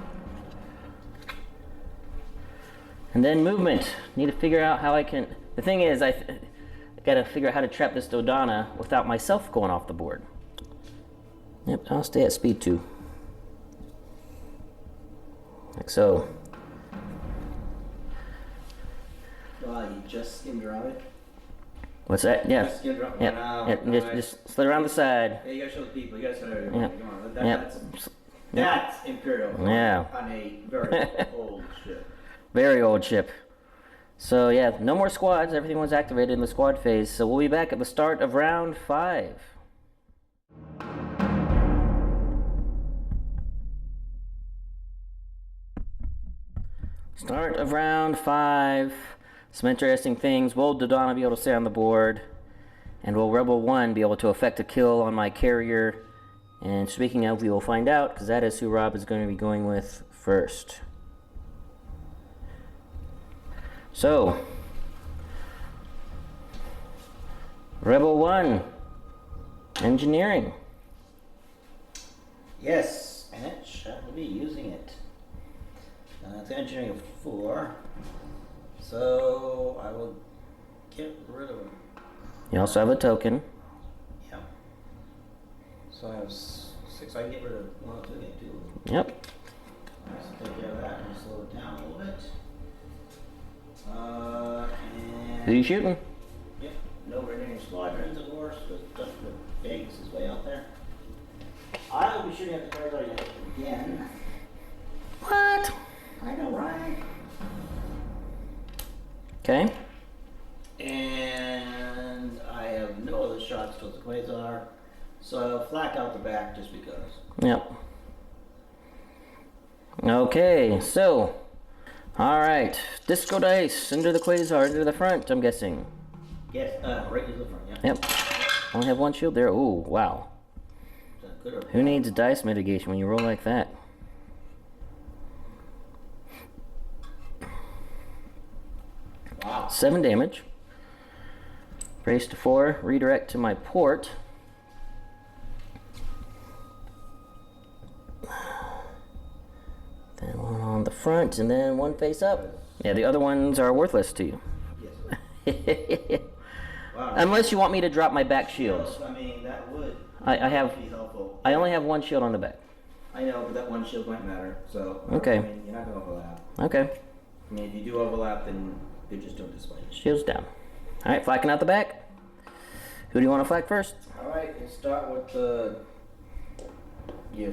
And then movement. Need to figure out how I can... The thing is, I got to figure out how to trap this Dodonna without myself going off the board. Yep, I'll stay at speed 2. Like so.
Wow, you just skimmed around it?
What's that? Yeah.
Just skimmed around.
Yeah.
Wow,
Yeah.
nice.
Just slid around the side.
Yeah, you gotta show the people. You gotta show everyone.
Yeah.
Come on.
Yeah.
That's Imperial.
Yeah.
On a very old ship.
Very old ship. So yeah, no more squads. Everything was activated in the squad phase. So we'll be back at the start of round 5. Start of round 5. Some interesting things. Will Dodonna be able to stay on the board? And will Rebel 1 be able to effect a kill on my carrier? And speaking of, we will find out, because that is who Rob is going to be going with first. So, Rebel 1, engineering.
Yes, and it shall be using it. It's engineering of 4. So I will get rid of it.
You also have a token.
Yep. So I have 6. I can get rid of 1, 2, get 2.
Yep.
Let's take care of that and slow it down a little bit. And
Who are you shooting?
yep, no renewing squadrons, of course, because just the Vegas is way out there. I will be shooting at the territory again.
What?
I know, right?
Okay.
And I have no other shots towards the quasar, so I'll flak out the back just because.
Yep. Okay, so. Alright. Disco dice. Into the quasar, into the front, I'm guessing.
Yes, right to the front, yeah.
Yep. Only have 1 shield there. Ooh, wow.
Is that good or
Who needs dice mitigation when you roll like that?
Wow.
7 damage. Brace to 4. Redirect to my port. Then 1 on the front, and then 1 face up. Yeah, the other ones are worthless to you.
Yes. Wow.
Unless you want me to drop my back shields.
I mean, that would
I have.
be helpful.
I only have 1 shield on the back.
I know, but that 1 shield might matter, so.
Okay.
I mean, you're not going to overlap.
Okay.
I mean, if you do overlap, then you just don't display it.
Shields down. Alright, flacking out the back. Who do you want to flack first?
Alright, you start with the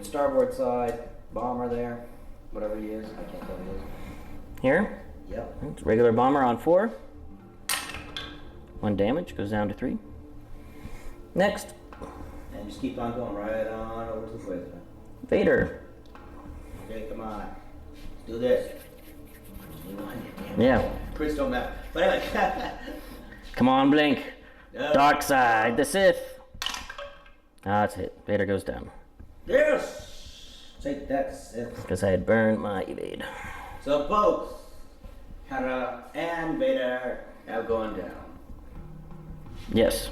starboard side, bomber there, whatever he is. I can't tell who he is.
Here.
Yep.
It's a regular bomber on 4. 1 damage, goes down to 3. Next.
And just keep on going right on over to the quasar.
Vader.
Okay, come on. Let's do this.
Yeah.
Crits don't matter. But anyway.
Come on, blink.
No.
Dark side, the Sith. Ah, that's it. Vader goes down.
Yes! Take that, Sith.
Because I had burned my evade.
So both Hera and Vader are going down.
Yes.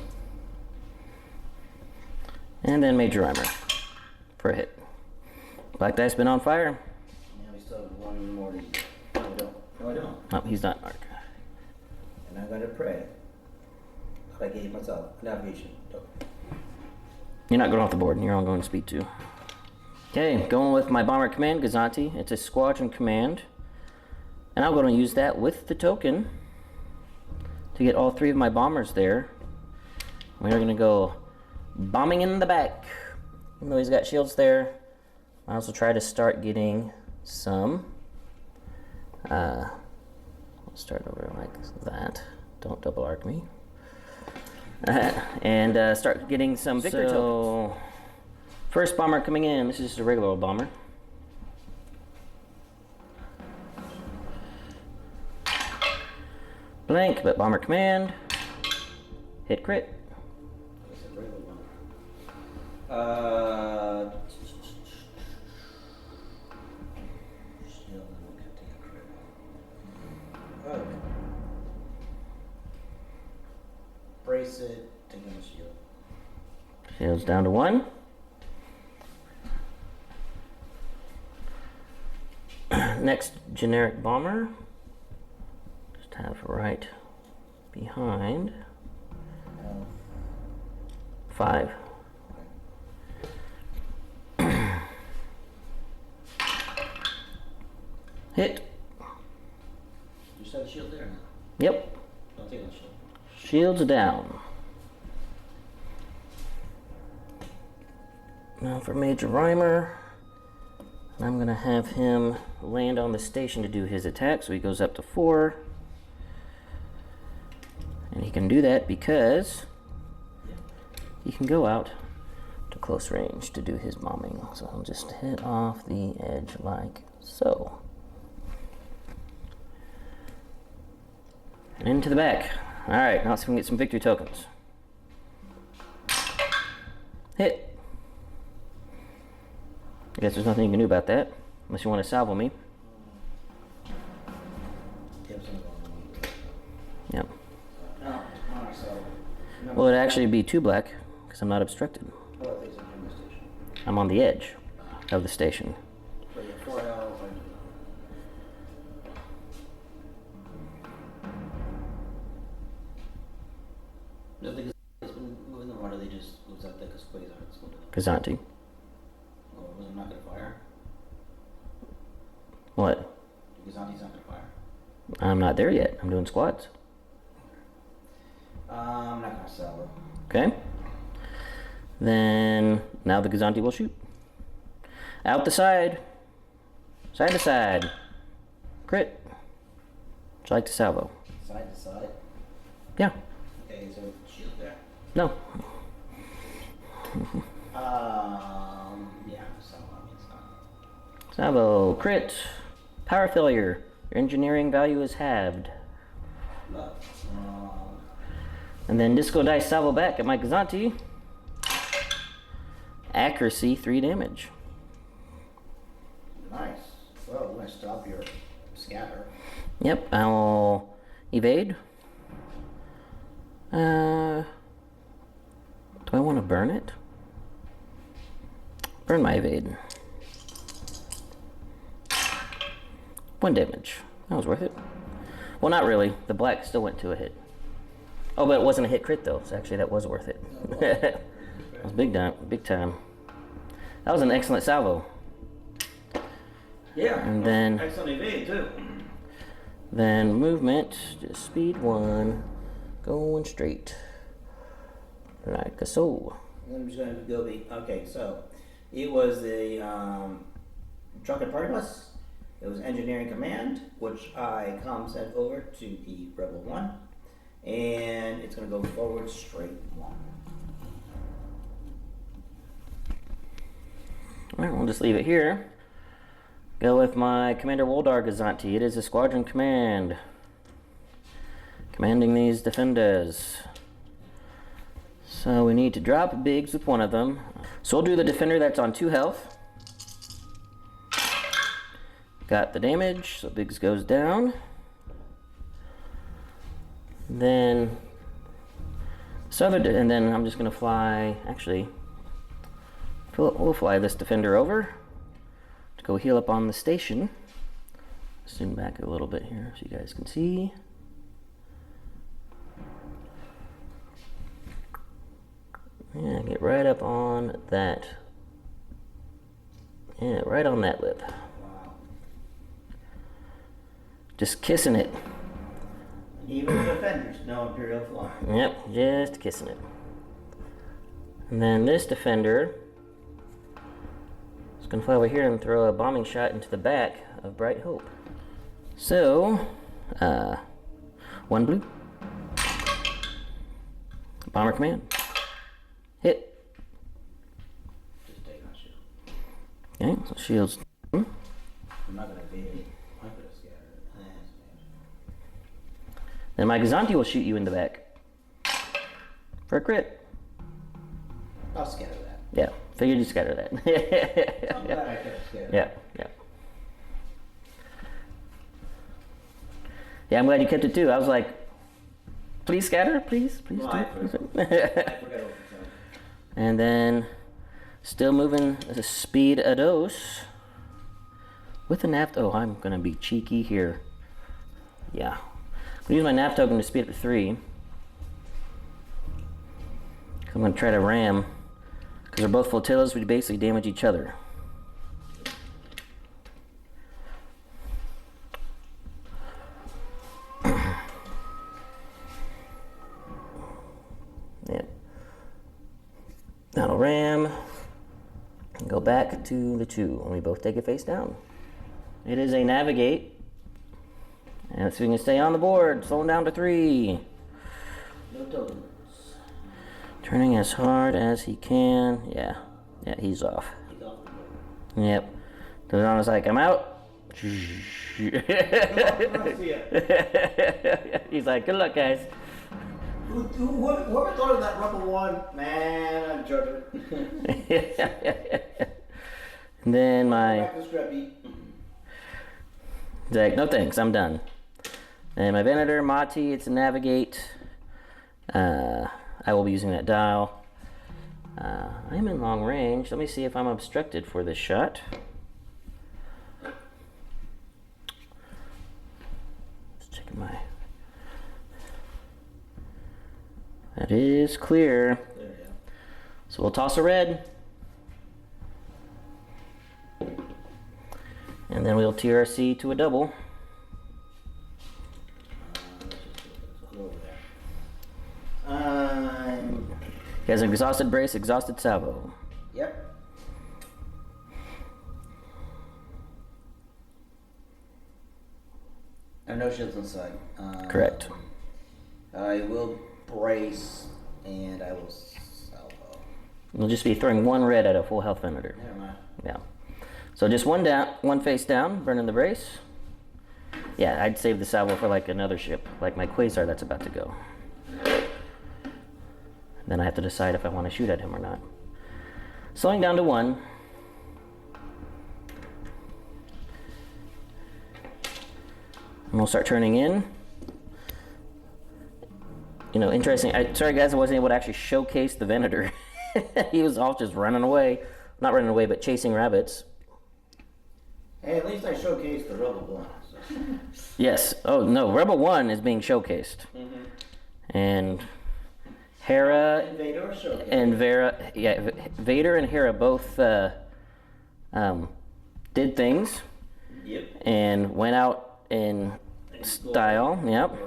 And then Major Rhymer for a hit. Black dice been on fire.
Now we still have 1 more to use. No, I don't. No, I don't.
Oh, he's not marked.
And I'm going to pray. But I gave myself a navigation token.
You're not going off the board. You're on going speed 2. Okay, going with my bomber command, Gazanti. It's a squadron command. And I'm going to use that with the token to get all 3 of my bombers there. We're going to go bombing in the back. Even though he's got shields there, I also try to start getting some. Let's start over like that. Don't double arc me. And start getting some victor tokens. First bomber coming in. This is just a regular old bomber. Blank, but bomber command. Hit crit.
Okay. Brace it, take on the shield.
Shield's down to 1. Next generic bomber. Just have right behind. 5. Hit.
You just have a shield there now.
Yep.
Don't take on the shield.
Shields down. Now for Major Rhymer. I'm going to have him land on the station to do his attack, so he goes up to 4. And he can do that because he can go out to close range to do his bombing. So he'll just hit off the edge like so. And into the back. Alright, now let's see if we can get some victory tokens. Hit. I guess there's nothing you can do about that, unless you want to salvo me. Yep. Well, it'd actually be 2 black, because I'm not obstructed. I'm on the edge of the station. Kazanti.
Well, was it not going to fire?
What?
Kazanti's not going to fire.
I'm not there yet. I'm doing squads.
I'm not going to sell it.
Okay. Then, now the Kazanti will shoot. Out the side. Side to side. Crit. Would you like to salvo?
Side to side?
Yeah.
Okay, so shield there.
No.
Yeah, salvo. It's not.
Salvo. Crit. Power failure. Your engineering value is halved. And then disco dice salvo back at my Kazanti. Accuracy 3 damage.
Nice. Well, I'm going to stop your scatter.
Yep, I'll evade. Do I want to burn it? Burn my evade. 1 damage. That was worth it. Well, not really. The black still went to a hit. Oh, but it wasn't a hit crit though, so actually that was worth it. That was big time. Big time. That was an excellent salvo.
Yeah.
And then
excellent evade too.
Then movement, just speed 1, going straight. Like a so.
I'm just going to go okay, so it was the truck and party bus. It was engineering command, which I sent over to the Rebel 1. And it's going to go forward straight 1.
Alright, we'll just leave it here. Go with my Commander Woldar Gazanti. It is a squadron command. Commanding these defenders. So we need to drop Biggs with one of them. So we'll do the defender that's on 2 health. Got the damage, so Biggs goes down. Then and then I'm just gonna fly. Actually, we'll fly this defender over to go heal up on the station. Zoom back a little bit here so you guys can see. Yeah, get right up on that. Yeah, right on that lip.
Wow.
Just kissing it.
Even the defenders, no Imperial fly.
Yep, just kissing it. And then this defender is going to fly over here and throw a bombing shot into the back of Bright Hope. So, 1 blue. Bomber command. Hit.
Just take my shield.
Okay, so shields.
I'm not going to beat it. I could have scattered it.
Then my Gazanti will shoot you in the back. For a crit.
I'll scatter that.
Yeah, figured you'd scatter that.
I'm glad I could have scattered.
Yeah, yeah. Yeah, I'm glad you kept it too. I was like, please scatter, please, please
Well,
do
I
it.
forgot what to
And then, still moving at a speed a dose. With a nap, oh, I'm gonna be cheeky here. Yeah. I'll use my nap token to speed up to 3. I'm gonna try to ram. Because they're both flotillas, we basically damage each other. Yep. That'll ram. And go back to the 2. And we both take it face down. It is a navigate. And so we can stay on the board, slowing down to 3.
No tokens.
Turning as hard as he can. Yeah, he's off.
He's off the board.
Yep. Dodonna's like, I'm out. He's like, good luck, guys.
Whoever thought of that Rebel 1? Man, I'm joking.
And then
Back to Scrappy.
he's like, no thanks, I'm done. And my Venator, Motti, it's a navigate. I will be using that dial. I'm in long range. Let me see if I'm obstructed for this shot. Just checking my... That is clear.
There we go.
So we'll toss a red. And then we'll TRC to a double.
Over there.
He has an exhausted brace, exhausted salvo.
Yep. I have no shields inside.
Correct.
I will brace and I will salvo.
We'll just be throwing one red at a full health Venator.
Never mind.
Yeah. So just one down, one face down, burning the brace. Yeah, I'd save the salvo for like another ship, like my Quasar that's about to go. Then I have to decide if I want to shoot at him or not. Slowing down to 1. And we'll start turning in. You know, interesting. Sorry guys, I wasn't able to actually showcase the Venator. He was off just running away. Not running away, but chasing rabbits.
Hey, at least I showcased the Rebel 1. So.
Yes. Oh, no. Rebel 1 is being showcased.
Mm-hmm.
And Hera
And Vader are showcased.
and Vader and Hera both did things
Yep.
and went out in style. Yep.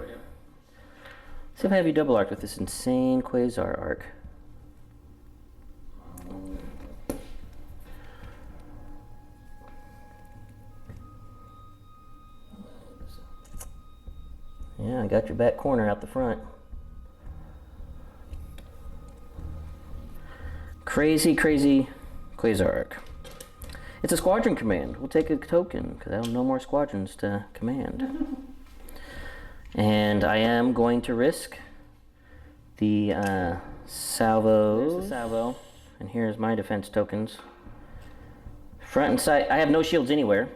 See if I have you double arc with this insane Quasar arc. Yeah, I got your back corner out the front. Crazy, crazy Quasar arc. It's a squadron command. We'll take a token because I have no more squadrons to command. And I am going to risk the salvos. There's the salvo. And here's my defense tokens. Front and side. I have no shields anywhere.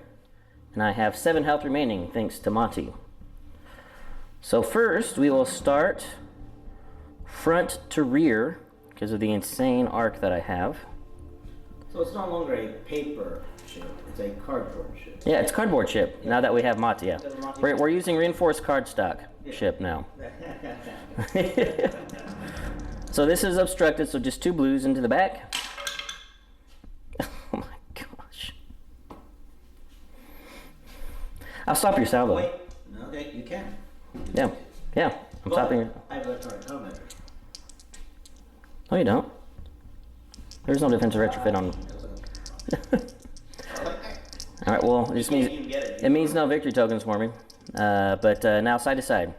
And I have 7 health remaining thanks to Motti. So first we will start front to rear because of the insane arc that I have.
So it's no longer a paper ship, it's a cardboard ship.
Yeah, it's cardboard ship now that we have Motti. Yeah.
Motti.
We're using reinforced cardstock ship now. So this is obstructed, so just 2 blues into the back. Oh my gosh. I'll stop your salvo.
Wait, no, okay, you can.
Yeah, yeah. I'm stopping your...
I have electronic commander.
No, you don't. There's no defensive retrofit on... All right, well, it just means... It means no victory tokens for me. But now side to side.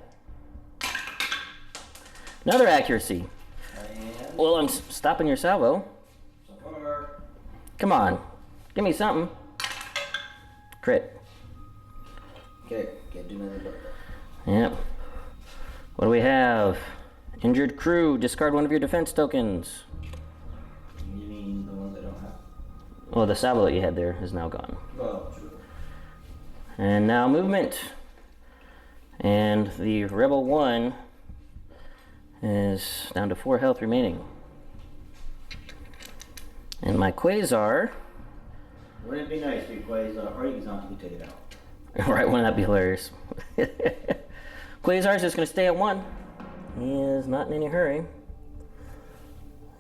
Another accuracy. Well, I'm stopping your salvo. Come on. Give me something. Crit.
Okay, can't do nothing but that.
Yep. What do we have? Injured crew. Discard one of your defense tokens.
You mean the ones I don't have?
Well, the salvo that you had there is now gone.
Oh, true.
And now movement. And the Rebel 1 is down to 4 health remaining. And my Quasar...
Wouldn't it be nice if Quasar or Exxon could take it out?
Right, wouldn't that be hilarious? Quasar's just going to stay at 1. He is not in any hurry.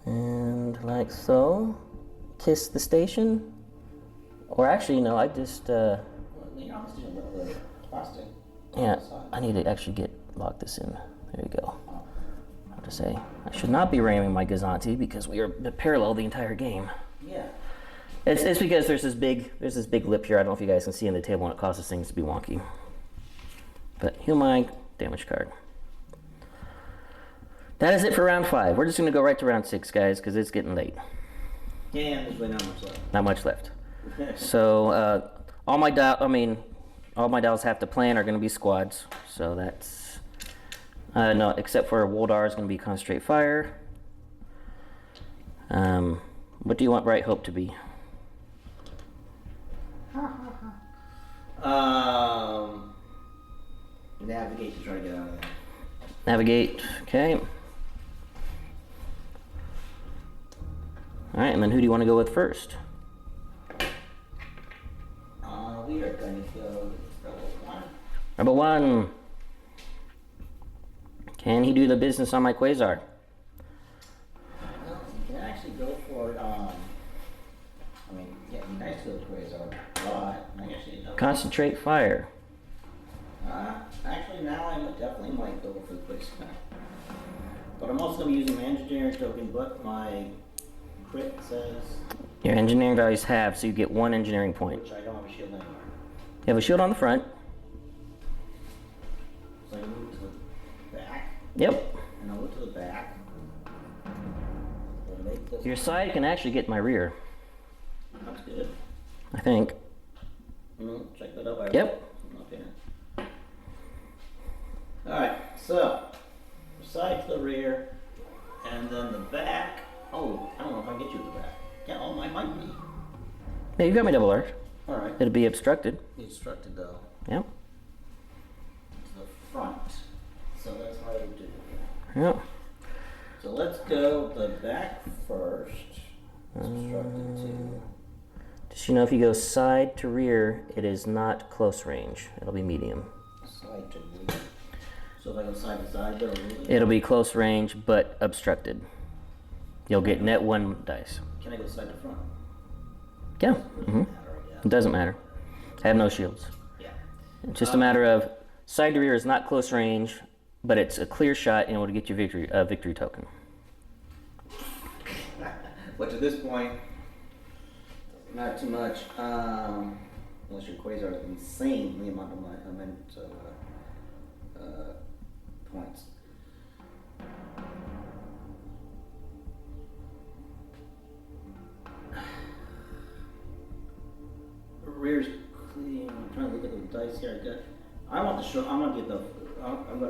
And like so. Kiss the station. Or actually, no, I just...
Well, you're not doing the plastic.
Yeah, I need to actually lock this in. There you go. How to say? I should not be ramming my Gazanti because we are parallel the entire game.
Yeah.
It's because there's this big lip here. I don't know if you guys can see in the table, and it causes things to be wonky. But heal my damage card. That is it for round 5. We're just going to go right to round 6, guys, because it's getting late.
Yeah, there's really not much left.
Not much left. So, all my dials have to plan are going to be squads. So that's no, except for Woldar is going to be concentrate fire. What do you want Bright Hope to be?
Navigate to try to get out of there.
Navigate. Okay. All right, and then who do you want to go with first?
We are going to go Rebel 1.
Rebel 1. Can he do the business on my Quasar?
Well, you can actually go for, yeah, it'd be nice to go for Quasar, but I actually don't.
Concentrate fire.
Actually, now I definitely might go for the Quasar. But I'm also going to be using my engineering token, but my crit says...
Your engineering values have, so you get 1 engineering point.
Which I don't have a shield anymore.
You have a shield on the front.
So I move to the back.
Yep.
And I'll move to the back. We'll make this...
Your side can actually get my rear,
That's good.
I think.
Check that out.
Yep.
Okay. Alright, so side to the rear, and then the back. Oh, I don't know if I can get you to the back. Yeah, oh, I might be.
Yeah, you got my double arc.
Alright.
It'll be obstructed.
Instructed though.
Yep.
To the front. So that's how I do.
Yep.
So let's go the back first. It's obstructed too.
Just you know, if you go side to rear, it is not close range. It'll be medium.
Side to rear. So if I go side to side,
It'll be close range, but obstructed. You'll get net 1 dice.
Can I go side to front?
Yeah.
Doesn't matter, I guess.
It doesn't matter. I have no shields.
Yeah.
It's just a matter of side to rear is not close range, but it's a clear shot and it will get you victory token.
Which at this point, doesn't matter too much, unless your Quasar is insanely amount of points. Rear's clean. I'm trying to look at the dice here. I'm gonna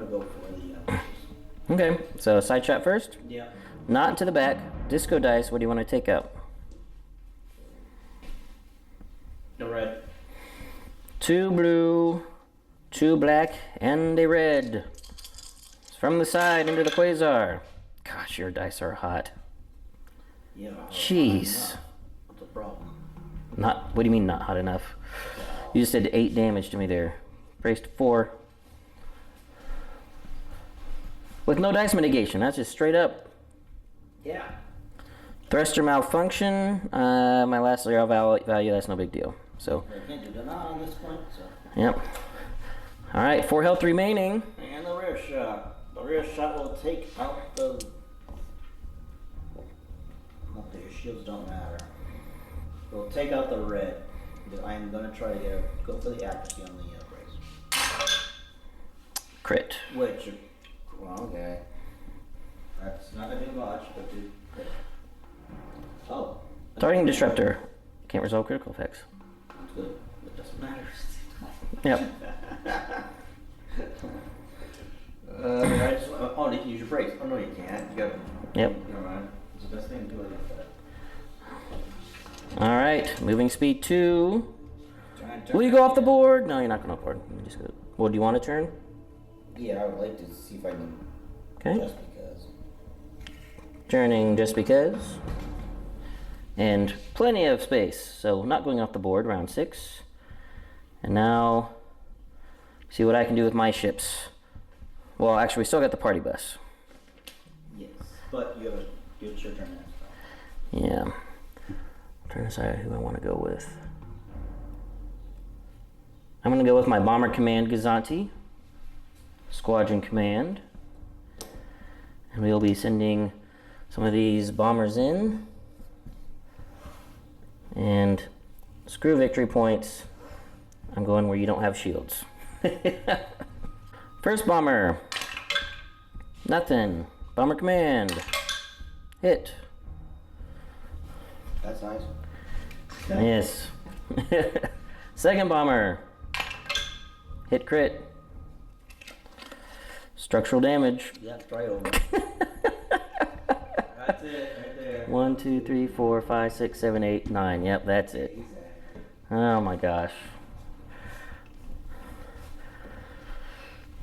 go for the.
Okay, so side shot first.
Yeah.
Not into the back. Disco dice. What do you want to take out?
No red.
2 blue, 2 black, and a red. From the side into the Quasar. Gosh, your dice are hot.
Yeah.
Jeez.
What's the problem?
Not. What do you mean not hot enough? You just did 8 damage to me there. Braced 4. With no dice mitigation. That's just straight up.
Yeah.
Thruster malfunction. My last zero value. That's no big deal. So.
I can't do Dodonna on this point. So.
Yep. All right. 4 health remaining.
And the rear shot. The rear shot will take out the. Okay, your shields don't matter. We'll take out the red. I'm going to try to go for the accuracy on the brace.
Crit.
Which, well, okay. That's not going to do much, but do crit. Oh.
Targeting disruptor. Can't resolve critical effects.
That's good. It doesn't matter.
Yep.
Oh, you can use your brace. Oh, no, you can't. You got.
Yep.
Never mind. It's the best thing to do like that.
All right. Moving speed 2.
Turn.
Will you go off the board? No, you're not going off the board. Let me just go. Well, do you want to turn?
Yeah, I would like to see if I can.
Okay.
Just because.
Turning just because. And plenty of space. So not going off the board, round 6. And now, see what I can do with my ships. Well, actually, we still got the party bus.
Yes, but it's your turn next.
Yeah. I'm trying to decide who I want to go with. I'm going to go with my Bomber Command Gazanti, Squadron Command. And we'll be sending some of these bombers in. And screw victory points. I'm going where you don't have shields. First bomber. Nothing.
Bomber command. Hit.
That's nice.
Yes. Second bomber. Hit crit. Structural damage.
Yeah, try over. That's it, right there.
1, 2, 3, 4, 5, 6, 7, 8, 9. Yep, that's it. Oh my gosh.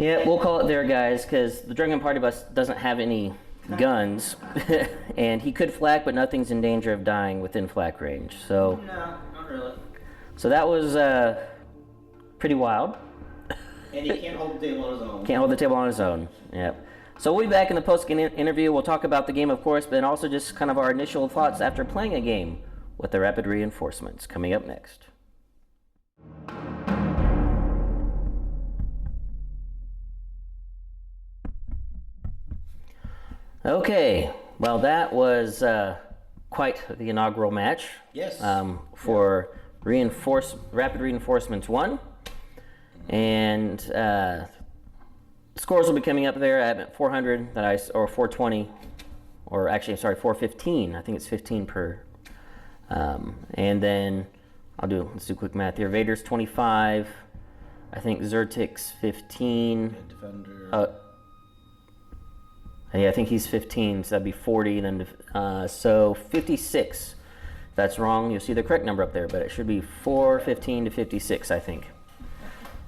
Yeah, we'll call it there, guys, because the Drunken Party Bus doesn't have any guns, and he could flak, but nothing's in danger of dying within flak range. So,
No, not really.
so that was pretty wild.
And he can't hold the table on his own.
Can't hold the table on his own. Yep. So we'll be back in the post-game interview. We'll talk about the game, of course, but also just kind of our initial thoughts after playing a game with the rapid reinforcements coming up next. Okay, well that was quite the inaugural match.
Yes.
For Rapid Reinforcements 1. And scores will be coming up there at 400 or 420, or actually, I'm sorry, 415. I think it's 15 per. And then let's do quick math here. Vader's 25. I think Zertik's 15.
Defender.
Yeah, I think he's 15, so that'd be 40. Then, so 56. If that's wrong, you'll see the correct number up there, but it should be 415 to 56, I think.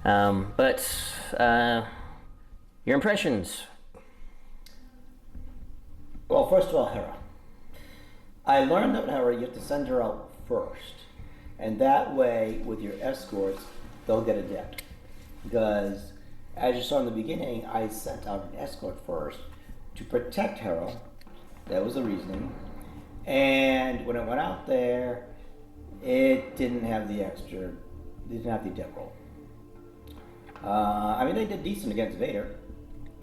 But your impressions?
Well, first of all, Hera. I learned that with Hera, you have to send her out first. And that way, with your escorts, they'll get adept. Because, as you saw in the beginning, I sent out an escort first to protect Hera. That was the reasoning. And when it went out there, it didn't have the adept roll. I mean, they did decent against Vader.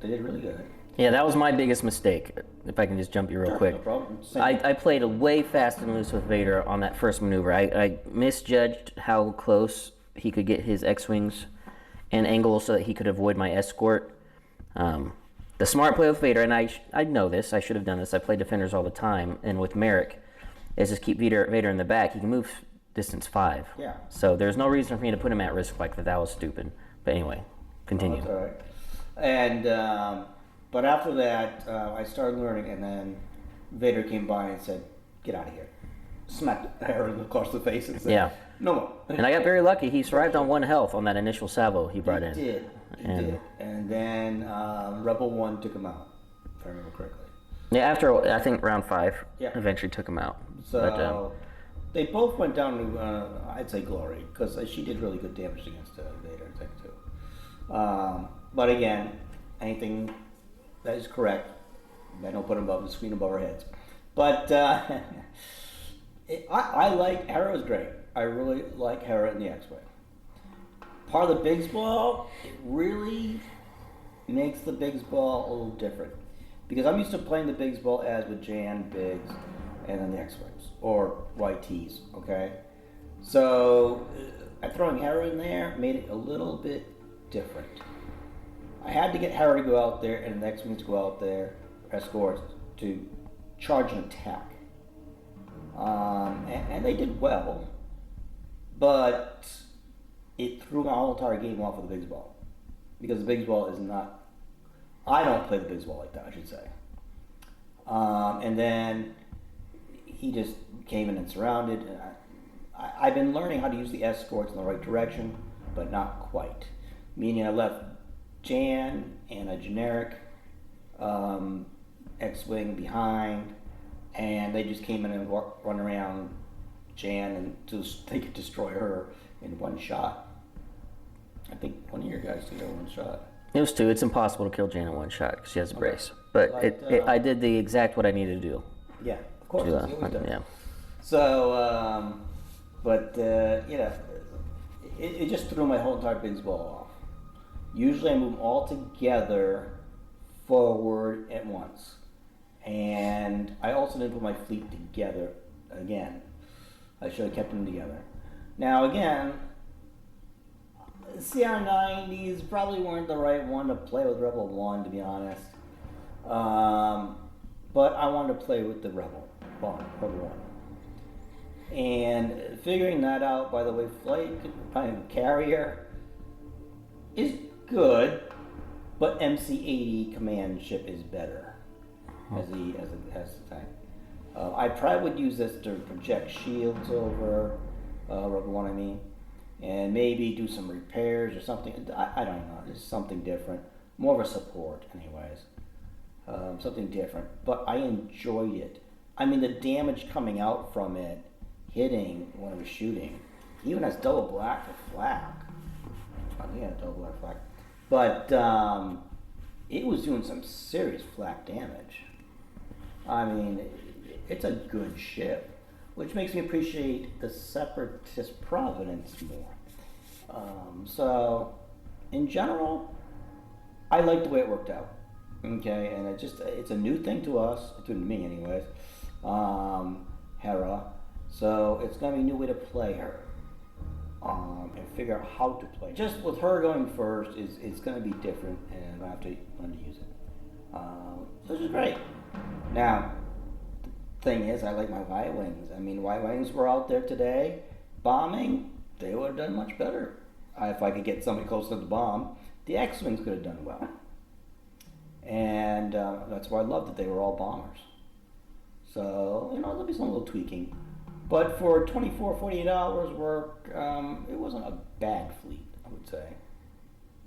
They did really good.
Yeah, that was my biggest mistake, if I can just jump you real quick.
No problem.
I played way fast and loose with Vader on that first maneuver. I misjudged how close he could get his X-Wings and angle so that he could avoid my escort. The smart play with Vader, and I know this, I should have done this, I play defenders all the time, and with Merrick, is just keep Vader in the back. He can move distance 5.
Yeah.
So there's no reason for me to put him at risk like that. That was stupid. But anyway, continue.
That's all right. And, but after that, I started learning, and then Vader came by and said, "Get out of here." Smacked Hera across the face and said,
Yeah.
"No more."
And I got very lucky. He survived on 1 health on that initial salvo he brought in.
He did. And then Rebel 1 took him out, if I remember correctly.
Yeah, after, I think, round 5,
Yeah.
eventually took him out.
So they both went down to, I'd say, glory, because she did really good damage against Vader, I think, too. But again, anything that is correct, I don't put them above the screen above our heads. But I like Hera's great. I really like Hera in the X-Wing. Part of the Biggs ball, it really makes the Biggs ball a little different. Because I'm used to playing the Biggs ball as with Jan, Biggs, and then the X-Wings, or YTs, okay? So throwing Hera in there made it a little bit different. I had to get Hera to go out there and the X-Wings to go out there, escorts, to charge an attack. And they did well, but it threw my whole entire game off of the Biggs ball. Because the Biggs ball is not, I don't play the Biggs ball like that, I should say. And then he just came in and surrounded. And I've been learning how to use the escorts in the right direction, but not quite. Meaning I left Jan and a generic X-Wing behind, and they just came in and run around Jan and they could destroy her in one shot. I think one of your guys did it in one shot.
It was 2. It's impossible to kill Jan in 1 shot because she has a brace. But I did the exact what I needed to do.
Yeah, of course.
Yeah.
So, it just threw my whole entire Biggs ball off. Usually I move them all together forward at once. And I also didn't put my fleet together again. I should have kept them together. Now again, CR90s probably weren't the right one to play with Rebel 1, to be honest.
But I wanted to play with the Rebel One. And figuring that out, by the way, flight carrier is good, but MC-80 command ship is better as the tank. I probably would use this to project shields over Rebel One, and maybe do some repairs or something. I don't know, just something different, more of a support, anyways. Something different, but I enjoyed it. The damage coming out from it, hitting when it was shooting. He even has double black for flak. I think he had double black flak. But it was doing some serious flak damage. It's a good ship, which makes me appreciate the Separatist Providence more. So, in general, I like the way it worked out. Okay, and it's a new thing to us, to me anyways, Hera. So it's going to be a new way to play her, and figure out how to play. Just with her going first, it's going to be different, and I have to learn to use it. This is great. Now, the thing is, I like my Y-Wings. Y-Wings were out there today, bombing, they would have done much better. If I could get somebody close to the bomb, the X-Wings could have done well. And that's why I love that they were all bombers. So, there'll be some little tweaking. But for 24, 48 hours work, it wasn't a bad fleet, I would say.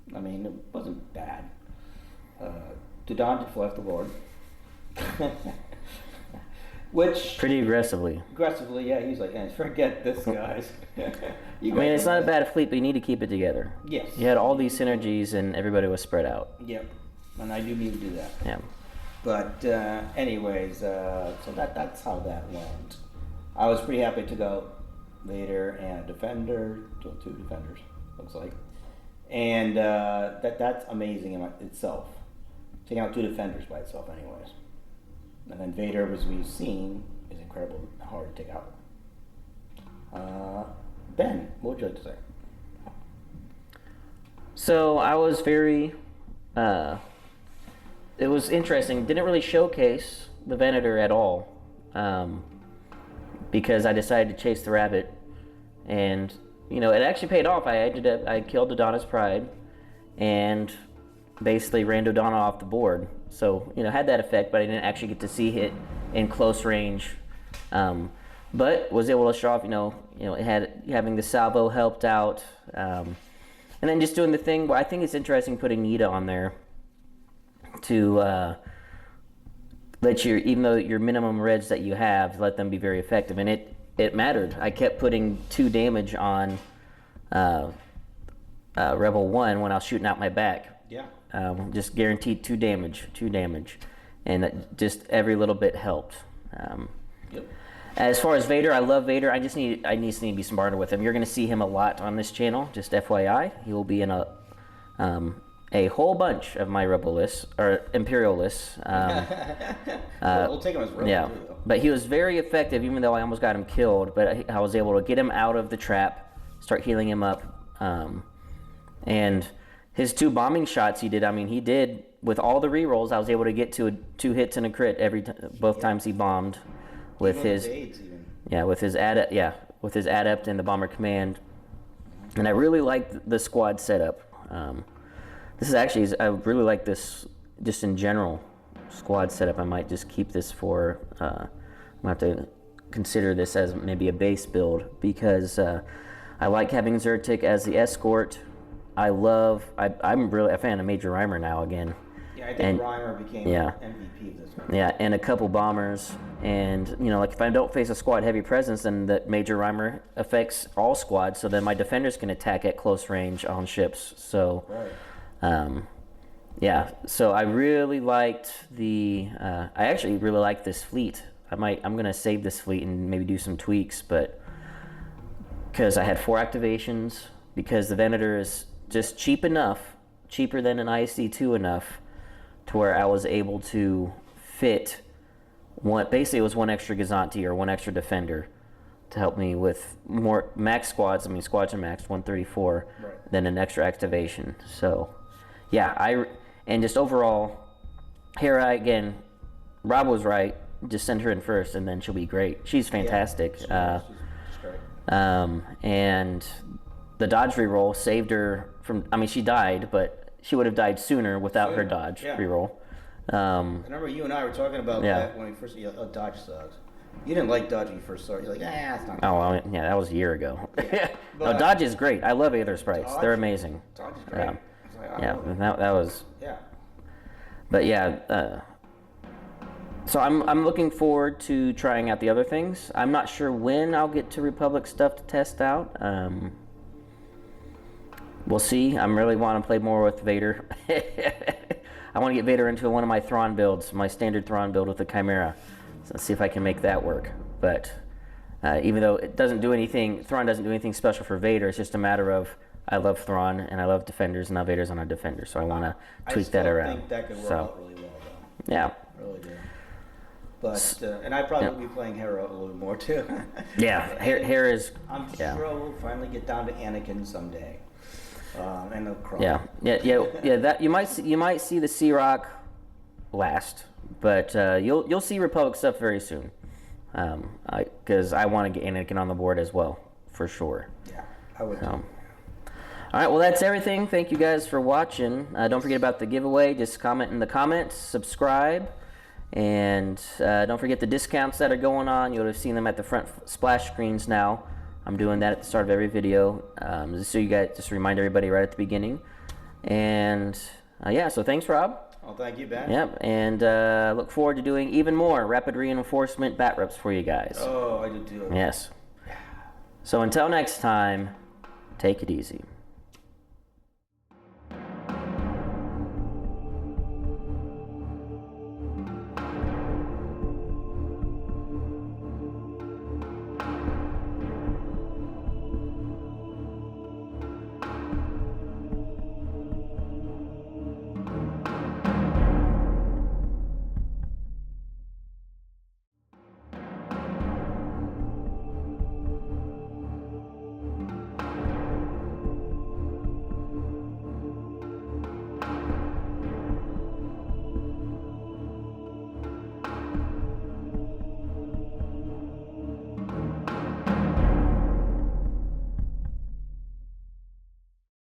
It wasn't bad. Dodonna did fly off the board. Which...
Pretty aggressively.
Aggressively, yeah. He's like, forget this, guys.
It's not a bad fleet, but you need to keep it together.
Yes.
You had all these synergies, and everybody was spread out.
Yep. And I do need to do that.
Yeah.
But anyways, so that's how that went. I was pretty happy to go Vader and a Defender, two Defenders, looks like. And that's amazing in itself. Taking out two Defenders by itself anyways. And then Vader, as we've seen, is incredibly hard to take out. Ben, what would you like to say?
So I was very... it was interesting. Didn't really showcase the Venator at all, because I decided to chase the rabbit, and it actually paid off. I killed Dodonna's Pride, and basically ran Dodonna off the board. So had that effect, but I didn't actually get to see it in close range. But was able to show off. It had having the salvo helped out, and then just doing the thing. Well, I think it's interesting putting Nita on there to let even though your minimum reds that you have, let them be very effective, and it mattered. I kept putting 2 damage on Rebel 1 when I was shooting out my back.
Yeah.
Just guaranteed 2 damage, and that just every little bit helped.
Yep.
As far as Vader, I love Vader. I just need to be smarter with him. You're going to see him a lot on this channel. Just FYI, he will be in a whole bunch of my Rebel lists or Imperial lists.
We'll take him as Rebel
yeah,
too, though.
but he was very effective, even though I almost got him killed. But I was able to get him out of the trap, start healing him up, and his 2 bombing shots he did. He did with all the rerolls. I was able to get to 2 hits and a crit both times he bombed with
Even
his
AIDS even.
with his adept and the bomber command. And I really liked the squad setup. This is actually, I really like this just in general squad setup. I might just keep this for, I'm going to have to consider this as maybe a base build, because I like having Zyrtec as the escort. I'm really a fan of Major Rhymer now again.
Yeah, I think Rhymer became MVP of this one.
Yeah, and a couple bombers. And, if I don't face a squad heavy presence, then the Major Rhymer affects all squads, so then my defenders can attack at close range on ships. So,
right.
So I really liked I actually really like this fleet. I'm going to save this fleet and maybe do some tweaks, but because I had 4 activations, because the Venator is just cheap enough, cheaper than an ISD2 enough, to where I was able to fit basically it was 1 extra Gazanti or 1 extra Defender to help me with more max squads. Squads are maxed 134, right, then an extra activation. So, yeah, and just overall, Hera, again, Rob was right. Just send her in first, and then she'll be great. She's fantastic.
She's great.
And the dodge reroll saved her from. I mean, she died, but she would have died sooner without her dodge reroll.
I remember you and I were talking about that when we first. Dodge sucks. You didn't like dodge when you first started. You're like, it's not.
Oh, well, yeah, that was a year ago.
Yeah,
no, dodge is great. I love Aether sprites. They're amazing.
Dodge is great.
That was.
Yeah.
But yeah. So I'm looking forward to trying out the other things. I'm not sure when I'll get to Republic stuff to test out. We'll see. I really want to play more with Vader. I want to get Vader into one of my Thrawn builds, my standard Thrawn build with the Chimera. So let's see if I can make that work. But even though it doesn't do anything, Thrawn doesn't do anything special for Vader. It's just a matter of I love Thrawn and I love Defenders, and now Vader's on a Defender. So I want to tweak that around.
I think that could work out really well, though.
Yeah.
I really do. But and I probably will be playing Hera a little more too.
Yeah, Hera's.
I'm sure we'll finally get down to Anakin someday, and the Chrome.
Yeah. That you might see the Sea-Rock last, but you'll see Republic stuff very soon. Because I want to get Anakin on the board as well, for sure.
Yeah, I would.
All right, well, that's everything. Thank you guys for watching. Don't forget about the giveaway. Just comment in the comments, subscribe. And don't forget the discounts that are going on. You'll have seen them at the front splash screens now. I'm doing that at the start of every video. Just so you guys, just remind everybody right at the beginning. And so thanks, Rob.
Oh, thank you, Ben.
Yep, and look forward to doing even more rapid reinforcement batreps for you guys.
Oh, I do too.
Yes. So until next time, take it easy.